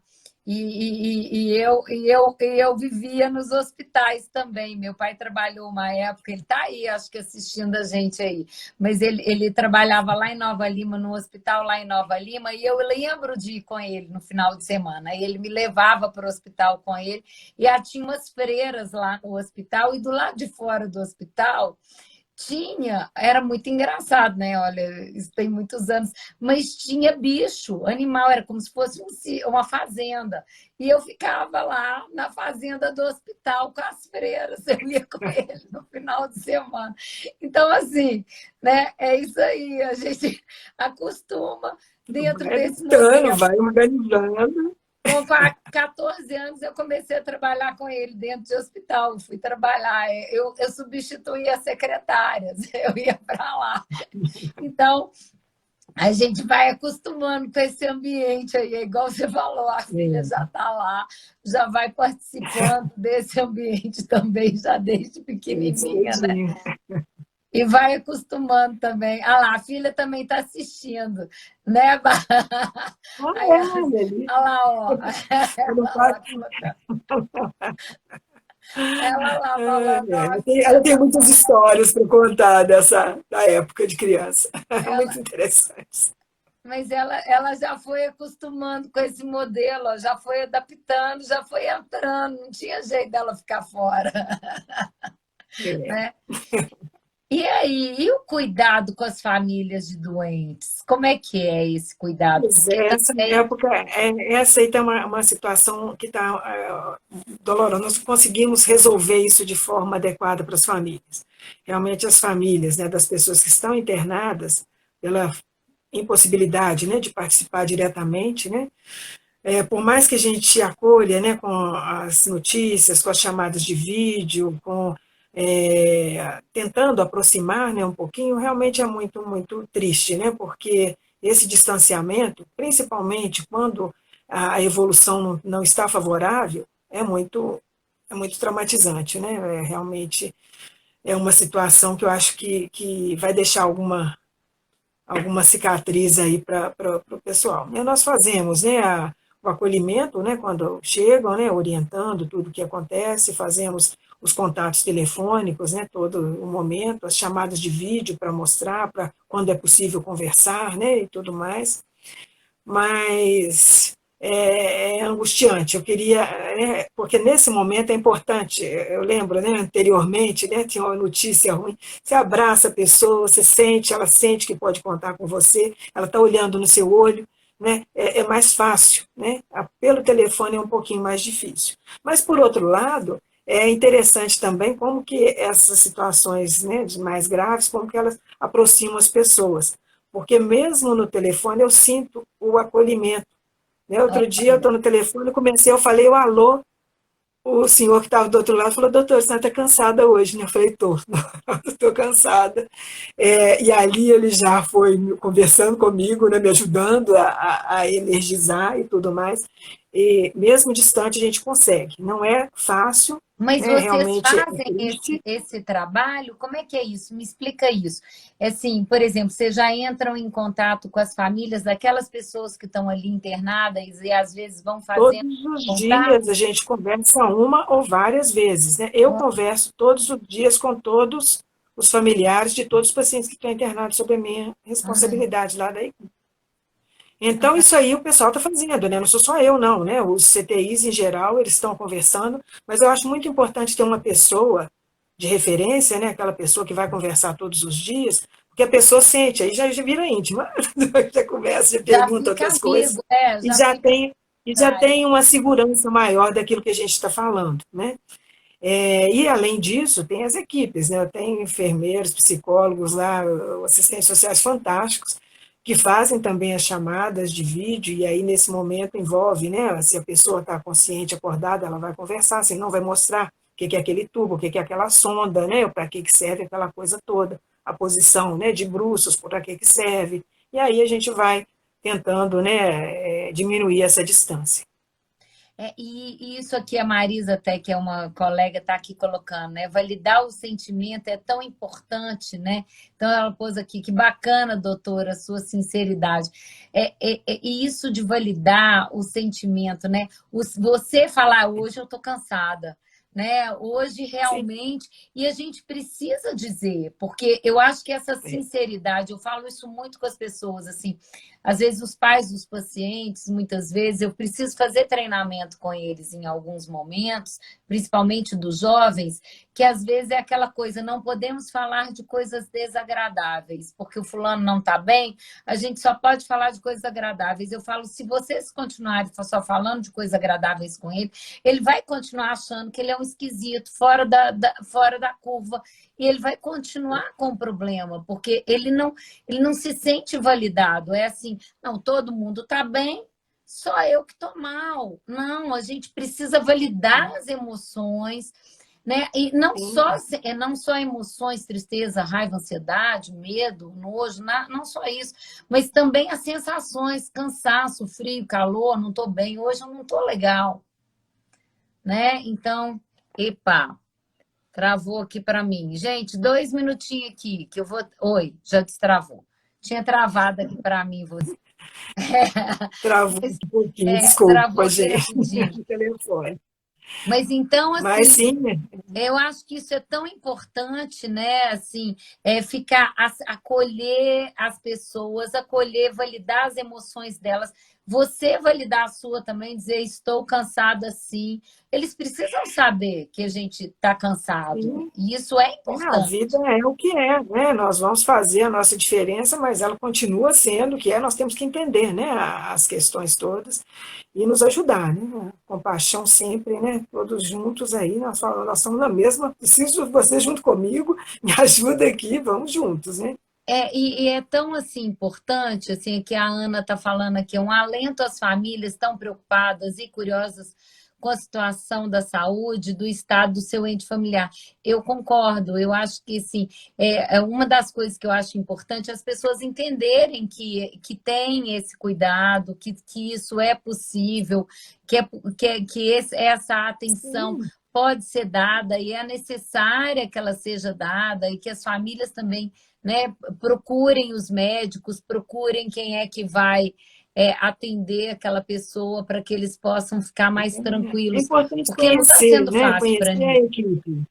E eu vivia nos hospitais também. Meu pai trabalhou uma época, ele está aí, acho que assistindo a gente aí, mas ele trabalhava lá em Nova Lima, no hospital lá em Nova Lima, e eu lembro de ir com ele no final de semana. E ele me levava para o hospital com ele, e tinha umas freiras lá no hospital, e do lado de fora do hospital tinha, era muito engraçado, né? Olha, isso tem muitos anos, mas tinha bicho, animal, era como se fosse uma fazenda. E eu ficava lá na fazenda do hospital com as freiras, eu ia com ele no final de semana. Então, assim, né? É isso aí, a gente acostuma dentro Vai desse adaptando, modelo. vai organizando. Com 14 anos, eu comecei a trabalhar com ele dentro de hospital. Eu fui trabalhar, eu substituía secretárias, eu ia para lá. Então, a gente vai acostumando com esse ambiente aí, é igual você falou, a filha Sim, já está lá, já vai participando desse ambiente também, já desde pequenininha, né? cedinho. E vai acostumando também. Ah lá, a filha também está assistindo, né? Ah, Aí, é, Leli. olha lá, ó. Eu não Ela faço. lá colocando. Ela lá falando, ó, a Ela filha tem tá muitas histórias para contar da época de criança. Muito ela, interessantes. mas ela já foi acostumando com esse modelo, ó, já foi adaptando, já foi entrando, não tinha jeito dela ficar fora, É. né? E aí, e o cuidado com as famílias de doentes? Como é que é esse cuidado? Pois Porque é, essa também época, essa aí está uma situação que está dolorosa. Nós conseguimos resolver isso de forma adequada para as famílias. Realmente, as famílias, né, das pessoas que estão internadas, pela impossibilidade, né, de participar diretamente, né, por mais que a gente acolha, né, com as notícias, com as chamadas de vídeo, tentando aproximar, né, um pouquinho, realmente é muito, muito triste, né, porque esse distanciamento, principalmente quando a evolução não está favorável, é muito traumatizante, né, realmente é uma situação que eu acho que vai deixar alguma cicatriz aí para o pessoal. E nós fazemos, né, o acolhimento, né, quando chegam, né, orientando tudo o que acontece, fazemos os contatos telefônicos, né, todo o momento, as chamadas de vídeo para mostrar, para quando é possível conversar, né, e tudo mais, mas é angustiante. Eu queria, né, porque nesse momento é importante. Eu lembro, né, anteriormente, né, tinha uma notícia ruim. Você abraça a pessoa, você sente, ela sente que pode contar com você, ela está olhando no seu olho, né, é mais fácil, né? Pelo telefone é um pouquinho mais difícil. Mas por outro lado, é interessante também como que essas situações, né, mais graves, como que elas aproximam as pessoas, porque mesmo no telefone eu sinto o acolhimento, Né? Outro dia eu Olha. estou no telefone, eu falei o alô, o senhor que estava do outro lado falou, doutor, você está cansada hoje, né? Eu falei, estou cansada. E ali ele já foi conversando comigo, né? Me ajudando a energizar e tudo mais. E mesmo distante a gente consegue. Não é fácil, Mas né? vocês Realmente é fazem triste. esse trabalho? Como é que é isso? Me explica isso. É assim, por exemplo, vocês já entram em contato com as famílias daquelas pessoas que estão ali internadas e às vezes vão fazendo Todos os contato? dias a gente conversa uma ou várias vezes, né? Eu converso todos os dias com todos os familiares de todos os pacientes que estão internados sob a minha Ah, responsabilidade lá daí. Então, isso aí o pessoal está fazendo, né? Não sou só eu, não, né? Os CTIs, em geral, eles estão conversando, mas eu acho muito importante ter uma pessoa de referência, né? Aquela pessoa que vai conversar todos os dias, porque a pessoa sente, aí já vira íntima, já conversa, já já pergunta fica outras coisas, amigo, e já já fica tem, e já amizade. tem uma segurança maior daquilo que a gente está falando, né? E, além disso, tem as equipes, né? Eu tenho enfermeiros, psicólogos lá, assistentes sociais fantásticos, que fazem também as chamadas de vídeo, e aí, nesse momento, envolve, né? Se a pessoa está consciente, acordada, ela vai conversar, se não, vai mostrar o que é aquele tubo, o que é aquela sonda, né? Para que serve aquela coisa toda, a posição, né? De bruços, para que serve. E aí a gente vai tentando, né? Diminuir essa distância. E isso aqui a Marisa até, que é uma colega, está aqui colocando, né? Validar o sentimento é tão importante, né? Então ela pôs aqui, que bacana, doutora, a sua sinceridade. E isso de validar o sentimento, né? Você falar, hoje eu estou cansada. Né? Hoje Sim, realmente, e a gente precisa dizer, porque eu acho que essa é. sinceridade, eu falo isso muito com as pessoas, assim, às vezes os pais dos pacientes, muitas vezes eu preciso fazer treinamento com eles em alguns momentos, principalmente dos jovens, que às vezes é aquela coisa, não podemos falar de coisas desagradáveis, porque o fulano não está bem, a gente só pode falar de coisas agradáveis. Eu falo, se vocês continuarem só falando de coisas agradáveis com ele, ele vai continuar achando que ele é um esquisito, fora da curva, e ele vai continuar com o problema, porque ele não se sente validado. É assim, não, todo mundo está bem, só eu que estou mal. Não, a gente precisa validar as emoções, né? E Sim, não só emoções, tristeza, raiva, ansiedade, medo, nojo, não só isso, mas também as sensações, cansaço, frio, calor, não estou bem, hoje eu não estou legal, né? Então, epa, travou aqui para mim. Gente, 2 minutinhos aqui, que eu vou. Oi, já destravou. Tinha travado aqui para mim você. travou Mas, um pouquinho, travou desculpa, aqui gente, rapidinho. o telefone. Mas então, Mas assim, sim, né? eu acho que isso é tão importante, né? Assim, ficar acolher as pessoas, acolher, validar as emoções delas. Você validar a sua também, dizer estou cansada sim. Eles precisam saber que a gente está cansado. Sim. E isso é A vida importante. é o que é, né? Nós vamos fazer a nossa diferença, mas ela continua sendo o que é. Nós temos que entender, né? As questões todas e nos ajudar, né? Compaixão sempre, né? Todos juntos aí, nós somos na mesma. Preciso de você junto comigo, me ajuda aqui, vamos juntos, né? E é tão assim importante assim que a Ana está falando aqui, um alento às famílias tão preocupadas e curiosas com a situação da saúde, do estado do seu ente familiar. Eu concordo, eu acho que sim, é uma das coisas que eu acho importante é as pessoas entenderem que tem esse cuidado, que isso é possível, essa atenção Sim, pode ser dada e é necessária que ela seja dada e que as famílias também, né, procurem os médicos, procurem quem é que vai atender aquela pessoa para que eles possam ficar mais é tranquilos, importante porque não está conhecer, sendo né? fácil para Conhecer a ninguém. equipe.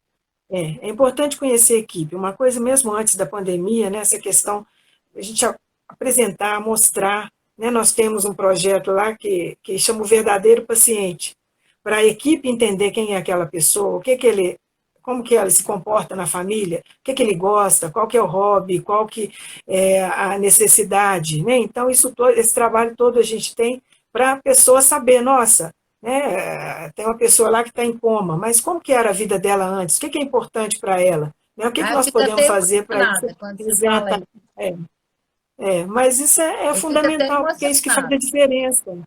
É importante conhecer a equipe. Uma coisa mesmo antes da pandemia, né, essa questão, a gente apresentar, mostrar, né, nós temos um projeto lá que chama o verdadeiro paciente, para a equipe entender quem é aquela pessoa, como que ele se comporta na família, o que ele gosta, qual que é o hobby, qual que é a necessidade, né? Então esse trabalho todo a gente tem para a pessoa saber, nossa, né? Tem uma pessoa lá que está em coma, mas como que era a vida dela antes? O que é importante para ela? Né? O que Ah, eu nós fico podemos até fazer para isso? emocionada quando você fala Exata. isso. É, mas isso é Eu fico até fundamental, porque é isso que faz a emocionada. diferença.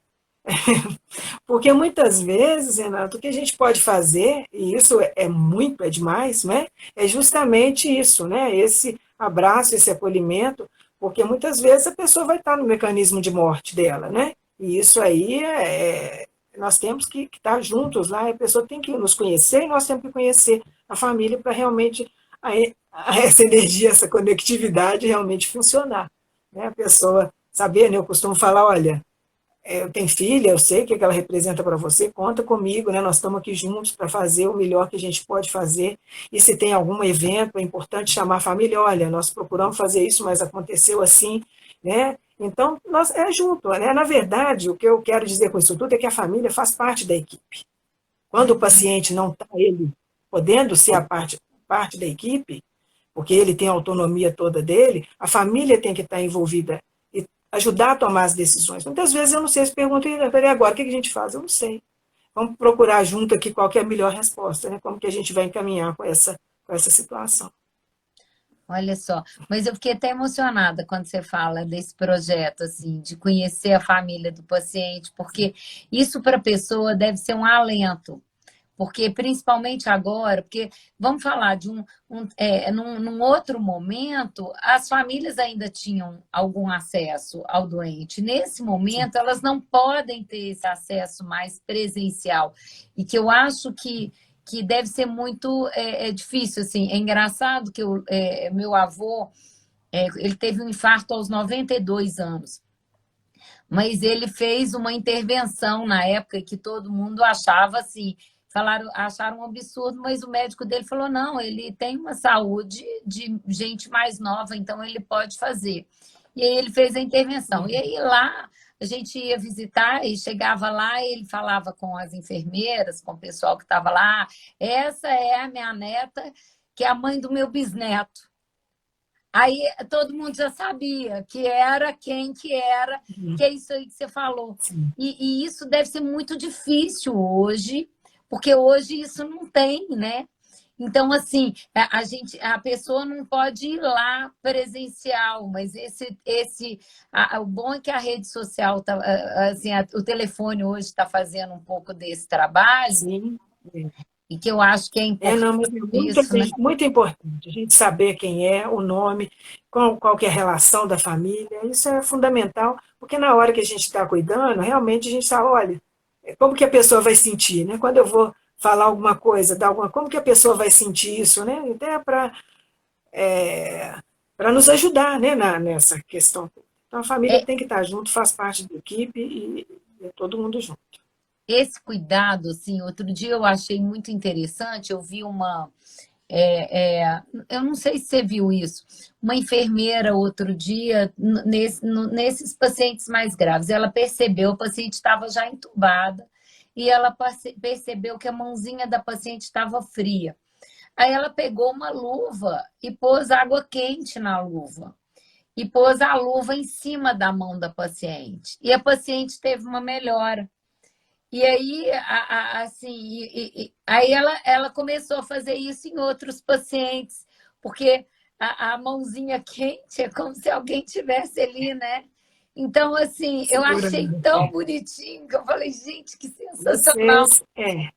Porque muitas vezes, Renato, o que a gente pode fazer, e isso é muito, é demais, né? É justamente isso, né? Esse abraço, esse acolhimento, porque muitas vezes a pessoa vai estar no mecanismo de morte dela, né? E isso aí nós temos que estar juntos lá, a pessoa tem que nos conhecer e nós temos que conhecer a família para realmente essa energia, essa conectividade realmente funcionar. Né? A pessoa saber, né? Eu costumo falar, olha, eu tenho filha, eu sei o que ela representa para você, conta comigo, né? Nós estamos aqui juntos para fazer o melhor que a gente pode fazer. E se tem algum evento, é importante chamar a família, olha, nós procuramos fazer isso, mas aconteceu assim, né? Então, nós é junto, né? Na verdade, o que eu quero dizer com isso tudo é que a família faz parte da equipe. Quando o paciente não está, ele podendo ser a parte da equipe, porque ele tem a autonomia toda dele, a família tem que estar envolvida e ajudar a tomar as decisões. Muitas vezes eu não sei, se perguntam, e agora, o que a gente faz? Eu não sei. Vamos procurar junto aqui qual que é a melhor resposta, né? Como que a gente vai encaminhar com essa situação. Olha só, mas eu fiquei até emocionada quando você fala desse projeto, assim, de conhecer a família do paciente, porque isso para a pessoa deve ser um alento. Porque, principalmente agora, porque vamos falar de num outro momento, as famílias ainda tinham algum acesso ao doente. Nesse Sim. momento, elas não podem ter esse acesso mais presencial. E que eu acho que deve ser muito difícil. Assim. É engraçado que meu avô ele teve um infarto aos 92 anos. Mas ele fez uma intervenção na época que todo mundo achava assim, acharam um absurdo, mas o médico dele falou: não, ele tem uma saúde de gente mais nova, então ele pode fazer. E aí ele fez a intervenção. E aí lá a gente ia visitar e chegava lá e ele falava com as enfermeiras, com o pessoal que estava lá: essa é a minha neta, que é a mãe do meu bisneto. Aí todo mundo já sabia que era quem que era, que é isso aí que você falou. Sim. E isso deve ser muito difícil hoje, porque hoje isso não tem, né? Então, assim, a pessoa não pode ir lá presencial, mas o bom é que a rede social, assim, o telefone hoje está fazendo um pouco desse trabalho, Sim. e que eu acho que é Não, importante mas é muito, isso, né? muito importante a gente saber quem é, o nome, qual que é a relação da família, isso é fundamental, porque na hora que a gente está cuidando, realmente a gente sabe, olha, como que a pessoa vai sentir, né? Quando eu vou falar alguma coisa, como que a pessoa vai sentir isso, né? Até para nos ajudar, né, nessa questão. Então a família É, tem que estar junto, faz parte da equipe e é todo mundo junto. esse cuidado, assim, outro dia eu achei muito interessante, eu vi eu não sei se você viu isso, uma enfermeira outro dia, nesses pacientes mais graves, ela percebeu, o paciente estava já entubada, e ela percebeu que a mãozinha da paciente estava fria. Aí ela pegou uma luva e pôs água quente na luva. E pôs a luva em cima da mão da paciente. E a paciente teve uma melhora. E aí, assim, aí ela começou a fazer isso em outros pacientes, porque a mãozinha quente é como se alguém tivesse ali, né? Então, assim, eu achei Segurando. tão bonitinho que eu falei, gente, que sensacional, Vocês,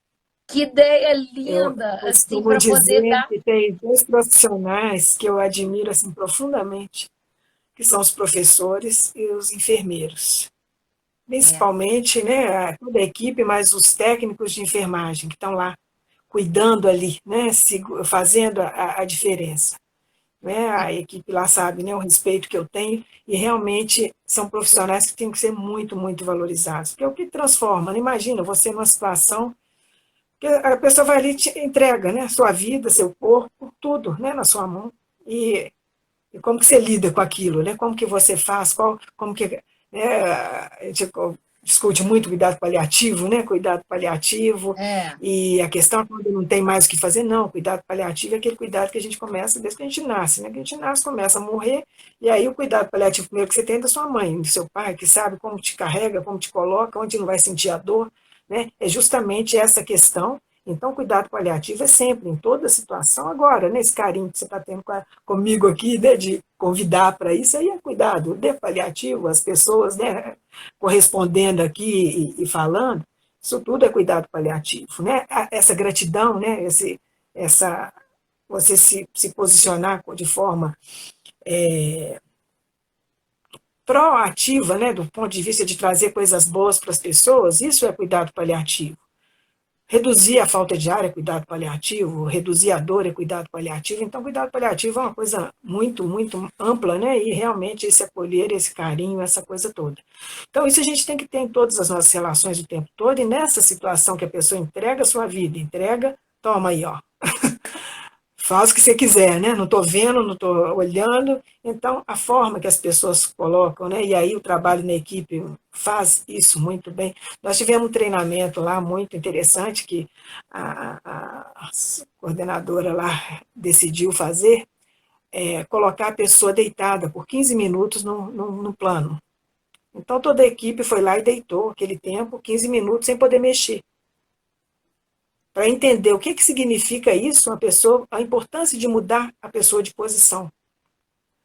que ideia eu linda, assim, costumo para poder dizer dar. que tem dois profissionais que eu admiro assim, profundamente, que são os professores e os enfermeiros. É, Principalmente, né, toda a equipe, mas os técnicos de enfermagem que estão lá cuidando ali, né, fazendo a diferença. Né, a equipe lá sabe, né, o respeito que eu tenho e realmente são profissionais que têm que ser muito, muito valorizados, porque é o que transforma. Né? Imagina você numa situação que a pessoa vai ali e te entrega, né, sua vida, seu corpo, tudo, né, na sua mão. E como que você lida com aquilo, né? Como que você faz, como que, né, a gente discute muito cuidado paliativo, né? Cuidado paliativo, é, e a questão é quando não tem mais o que fazer, não, cuidado paliativo é aquele cuidado que a gente começa desde que a gente nasce, né? Que a gente nasce, começa a morrer, e aí o cuidado paliativo primeiro que você tem é da sua mãe, do seu pai, que sabe como te carrega, como te coloca, onde não vai sentir a dor, né? É justamente essa questão. Então, cuidado paliativo é sempre, em toda situação. Agora, nesse carinho que você está tendo comigo aqui, né, de convidar para isso, aí é cuidar cuidado, de paliativo, as pessoas, né, correspondendo aqui e falando, isso tudo é cuidado paliativo, né? Essa gratidão, né, essa, você se posicionar de forma proativa, né, do ponto de vista de trazer coisas boas para as pessoas, isso é cuidado paliativo. Reduzir a falta de ar é cuidado paliativo, reduzir a dor é cuidado paliativo. Então, cuidado paliativo é uma coisa muito, muito ampla, né? E realmente esse acolher, esse carinho, essa coisa toda. Então, isso a gente tem que ter em todas as nossas relações o tempo todo, e nessa situação que a pessoa entrega a sua vida, entrega, toma aí, ó. Faz o que você quiser, né? Não estou vendo, não estou olhando. Então, a forma que as pessoas colocam, né? E aí o trabalho na equipe faz isso muito bem. Nós tivemos um treinamento lá muito interessante que a coordenadora lá decidiu fazer, colocar a pessoa deitada por 15 minutos no plano. Então, toda a equipe foi lá e deitou aquele tempo, 15 minutos, sem poder mexer, para entender o que significa isso, uma pessoa, a importância de mudar a pessoa de posição.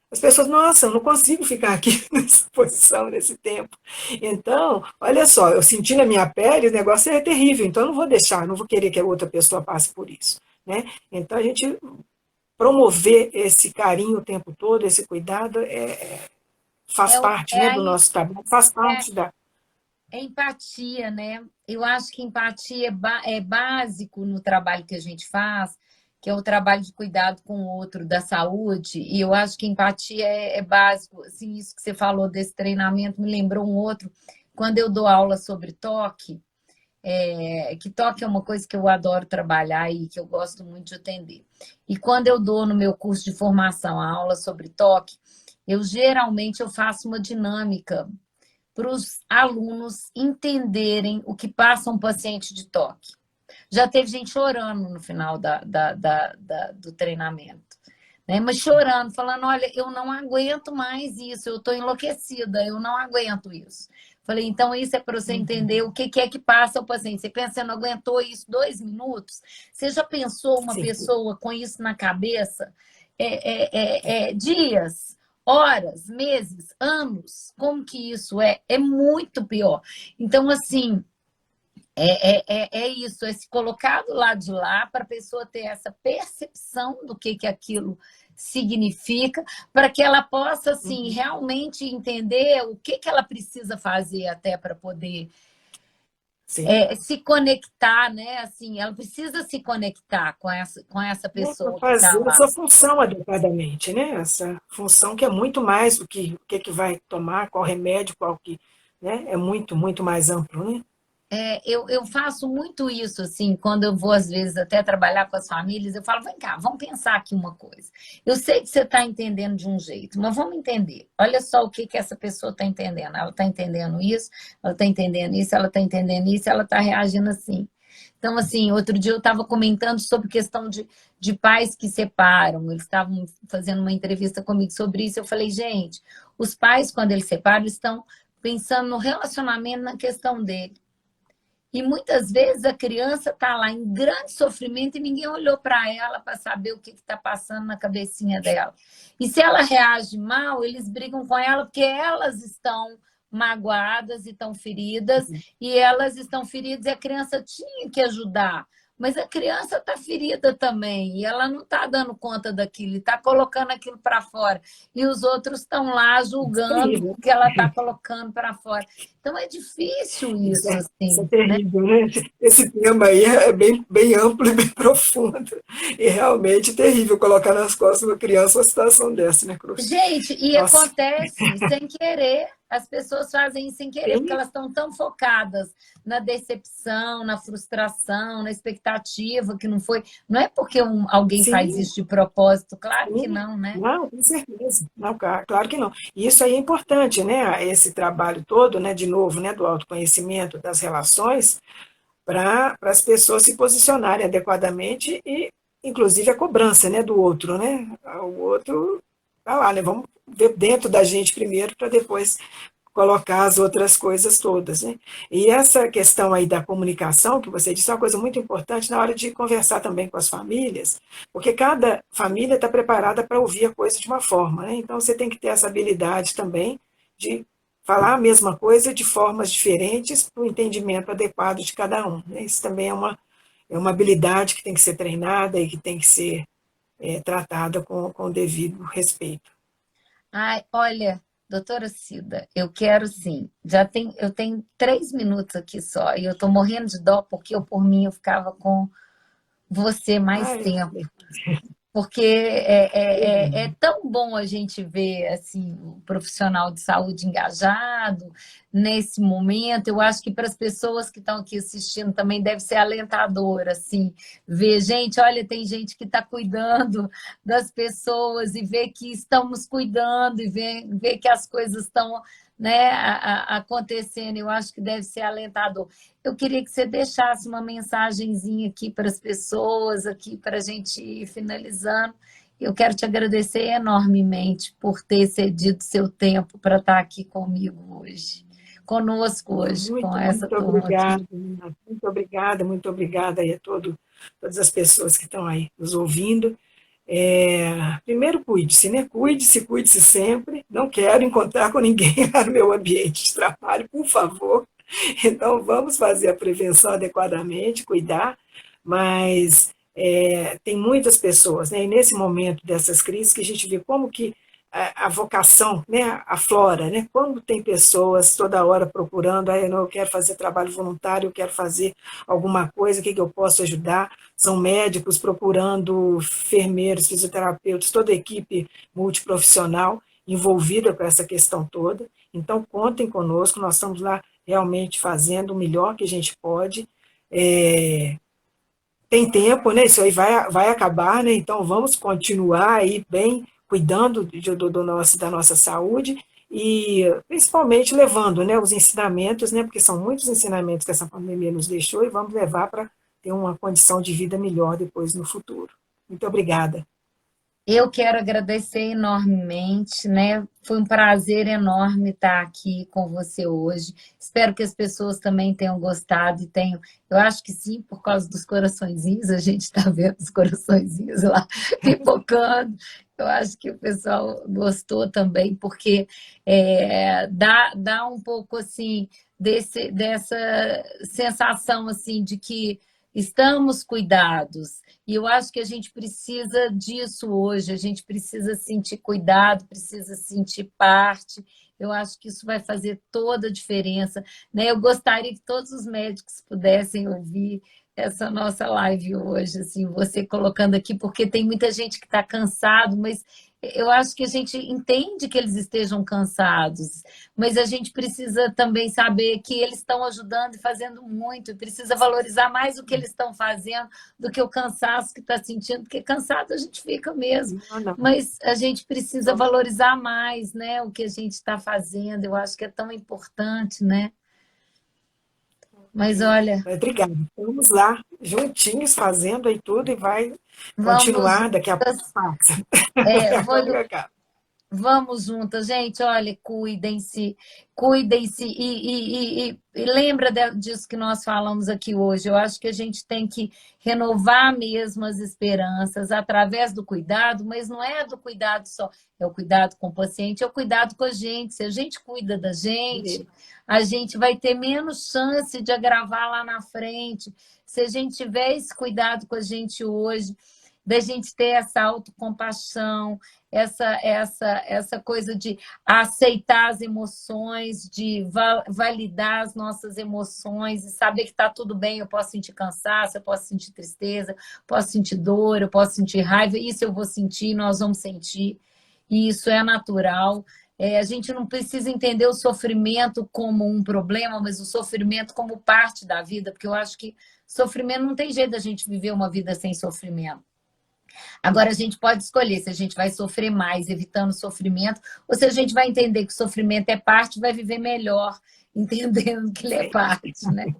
As pessoas, nossa, eu não consigo ficar aqui nessa posição, nesse tempo. Então, olha só, eu senti na minha pele, o negócio é terrível, então eu não vou deixar, não vou querer que a outra pessoa passe por isso, né? Então, a gente promover esse carinho o tempo todo, esse cuidado, faz parte, né, do nosso trabalho, faz parte da... É empatia, né? Eu acho que empatia é básico no trabalho que a gente faz, que é o trabalho de cuidado com o outro, da saúde, e eu acho que empatia é básico. Assim, isso que você falou desse treinamento me lembrou um outro, quando eu dou aula sobre toque, que toque é uma coisa que eu adoro trabalhar e que eu gosto muito de atender. E quando eu dou no meu curso de formação a aula sobre toque, eu geralmente faço uma dinâmica para os alunos entenderem o que passa um paciente de toque. Já teve gente chorando no final do treinamento, né? Mas chorando, falando, olha, eu não aguento mais isso, eu estou enlouquecida, eu não aguento isso. Falei, então isso é para você entender o que é que passa o paciente. Você pensa, você não aguentou isso 2 minutos? Você já pensou uma pessoa com isso na cabeça? Dias, horas, meses, anos, como que isso é? É muito pior. Então, assim, isso, é se colocar do lado de lá para a pessoa ter essa percepção do que aquilo significa, para que ela possa, assim, realmente entender o que ela precisa fazer até para poder se conectar, né? Assim, ela precisa se conectar com essa pessoa que está fazer lá. essa função adequadamente, né? Essa função que é muito mais o que vai tomar, qual remédio, qual que, né? É muito, muito mais amplo, né? Eu faço muito isso, assim, quando eu vou, às vezes, até trabalhar com as famílias, eu falo, vem cá, vamos pensar aqui uma coisa. Eu sei que você está entendendo de um jeito, mas vamos entender. Olha só o que essa pessoa está entendendo. Ela está entendendo isso, ela está entendendo isso, ela está entendendo isso, ela está reagindo assim. Então, assim, outro dia eu estava comentando sobre questão de pais que separam. Eles estavam fazendo uma entrevista comigo sobre isso. Eu falei, gente, os pais, quando eles separam, estão pensando no relacionamento, na questão dele. E muitas vezes a criança está lá em grande sofrimento e ninguém olhou para ela para saber o que está passando na cabecinha dela. E se ela reage mal, eles brigam com ela porque elas estão magoadas e estão feridas, e elas estão feridas e a criança tinha que ajudar. Mas a criança está ferida também, e ela não está dando conta daquilo, está colocando aquilo para fora. E os outros estão lá julgando o que ela está colocando para fora. Então é difícil isso, assim. Isso é terrível, né? Esse tema aí é bem, bem amplo e bem profundo. E realmente terrível colocar nas costas de uma criança uma situação dessa, né, Cruz? Gente, e Nossa. acontece sem querer. As pessoas fazem isso sem querer, Sim. porque elas estão tão focadas na decepção, na frustração, na expectativa que não foi. Não é porque alguém Sim. faz isso de propósito, claro Sim. que não, né? Não, com certeza. Não, claro que não. E isso aí é importante, né? Esse trabalho todo, né? De novo, né? Do autoconhecimento das relações, para as pessoas se posicionarem adequadamente e, inclusive, a cobrança, né? Do outro, né? O outro tá lá, né? Vamos ver dentro da gente primeiro, para depois colocar as outras coisas todas, né? E essa questão aí da comunicação, que você disse, é uma coisa muito importante na hora de conversar também com as famílias, porque cada família está preparada para ouvir a coisa de uma forma, né? Então você tem que ter essa habilidade também de falar a mesma coisa de formas diferentes para o entendimento adequado de cada um, né? Isso também é uma habilidade que tem que ser treinada e que tem que ser tratada com o devido respeito. Ai, olha, doutora Cida, eu quero sim. Eu tenho 3 minutos aqui só e eu tô morrendo de dó porque eu, por mim, eu ficava com você mais Ai, tempo. Porque é tão bom a gente ver assim, o profissional de saúde engajado nesse momento. Eu acho que para as pessoas que estão aqui assistindo também deve ser alentador, assim, ver, gente, olha, tem gente que está cuidando das pessoas e ver que estamos cuidando e ver que as coisas estão, né, acontecendo. Eu acho que deve ser alentador. Eu queria que você deixasse uma mensagenzinha aqui para as pessoas, aqui para a gente ir finalizando. Eu quero te agradecer enormemente por ter cedido seu tempo para estar aqui comigo hoje, conosco hoje, com essa Muito turma aqui. obrigada, muito obrigada aí a todas as pessoas que estão aí nos ouvindo. Primeiro, cuide-se, né? Cuide-se sempre. Não quero encontrar com ninguém lá no meu ambiente de trabalho, por favor. Então, vamos fazer a prevenção adequadamente, cuidar, mas tem muitas pessoas, né? E nesse momento dessas crises, que a gente vê como que a vocação, né, aflora, né? Quando tem pessoas toda hora procurando, eu quero fazer trabalho voluntário, eu quero fazer alguma coisa, o que eu posso ajudar? São médicos procurando enfermeiros, fisioterapeutas, toda a equipe multiprofissional envolvida com essa questão toda. Então, contem conosco, nós estamos lá realmente fazendo o melhor que a gente pode. Tem tempo, né? Isso aí vai acabar, né? Então vamos continuar aí bem cuidando da nossa saúde e principalmente levando, né, os ensinamentos, né? Porque são muitos ensinamentos que essa pandemia nos deixou e vamos levar para ter uma condição de vida melhor depois no futuro. Muito obrigada. Eu quero agradecer enormemente, né? Foi um prazer enorme estar aqui com você hoje. Espero que as pessoas também tenham gostado e tenham. Eu acho que sim, por causa dos coraçõezinhos, a gente está vendo os coraçõezinhos lá pipocando. Eu acho que o pessoal gostou também, porque dá um pouco assim dessa sensação assim de que estamos cuidados. E eu acho que a gente precisa disso hoje, a gente precisa sentir cuidado, precisa sentir parte. Eu acho que isso vai fazer toda a diferença, né? Eu gostaria que todos os médicos pudessem ouvir essa nossa live hoje, assim, você colocando aqui, porque tem muita gente que está cansado, mas eu acho que a gente entende que eles estejam cansados, mas a gente precisa também saber que eles estão ajudando e fazendo muito, e precisa valorizar mais o que eles estão fazendo do que o cansaço que está sentindo, porque cansado a gente fica mesmo, Não, não. mas a gente precisa valorizar mais, né, o que a gente está fazendo. Eu acho que é tão importante, né? Mas olha, Obrigada. Vamos lá, juntinhos, fazendo aí tudo e vai vamos continuar, daqui a pouco passa. Daqui é, a pouco acaba. vamos juntas, gente. Olha, cuidem-se e lembra disso que nós falamos aqui hoje. Eu acho que a gente tem que renovar mesmo as esperanças através do cuidado, mas não é do cuidado só, é o cuidado com o paciente, é o cuidado com a gente. Se a gente cuida da gente, a gente vai ter menos chance de agravar lá na frente. Se a gente tiver esse cuidado com a gente hoje, da gente ter essa autocompaixão, essa coisa de aceitar as emoções, de validar as nossas emoções e saber que está tudo bem. Eu posso sentir cansaço, eu posso sentir tristeza, posso sentir dor, eu posso sentir raiva. Isso eu vou sentir, nós vamos sentir. E isso é natural. A gente não precisa entender o sofrimento como um problema, mas o sofrimento como parte da vida, porque eu acho que sofrimento não tem jeito da gente viver uma vida sem sofrimento. Agora, a gente pode escolher se a gente vai sofrer mais, evitando sofrimento, ou se a gente vai entender que o sofrimento é parte, vai viver melhor, entendendo que ele é parte, né?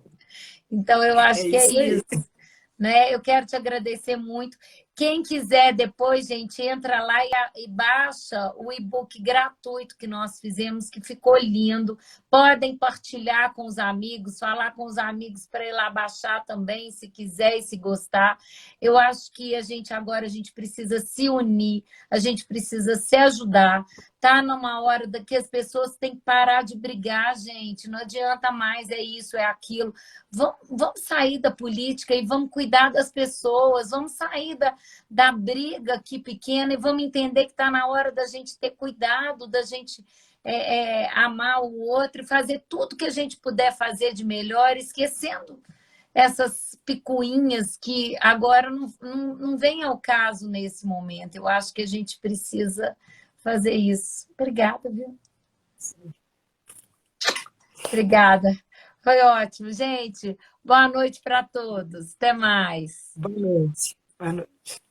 Então, eu É acho que é isso aí. isso, né? Eu quero te agradecer muito. Quem quiser depois, gente, entra lá e baixa o e-book gratuito que nós fizemos, que ficou lindo. Podem partilhar com os amigos, falar com os amigos para ir lá baixar também, se quiser e se gostar. Eu acho que agora a gente precisa se unir, a gente precisa se ajudar. Tá numa hora que as pessoas têm que parar de brigar, gente. Não adianta mais, é isso, é aquilo. Vamos sair da política e vamos cuidar das pessoas, vamos sair da briga aqui pequena e vamos entender que está na hora da gente ter cuidado, da gente amar o outro e fazer tudo que a gente puder fazer de melhor, esquecendo essas picuinhas que agora não vem ao caso nesse momento. Eu acho que a gente precisa fazer isso. Obrigada, viu? Obrigada. Foi ótimo, gente. Boa noite para todos. Até mais. Boa noite. Boa noite.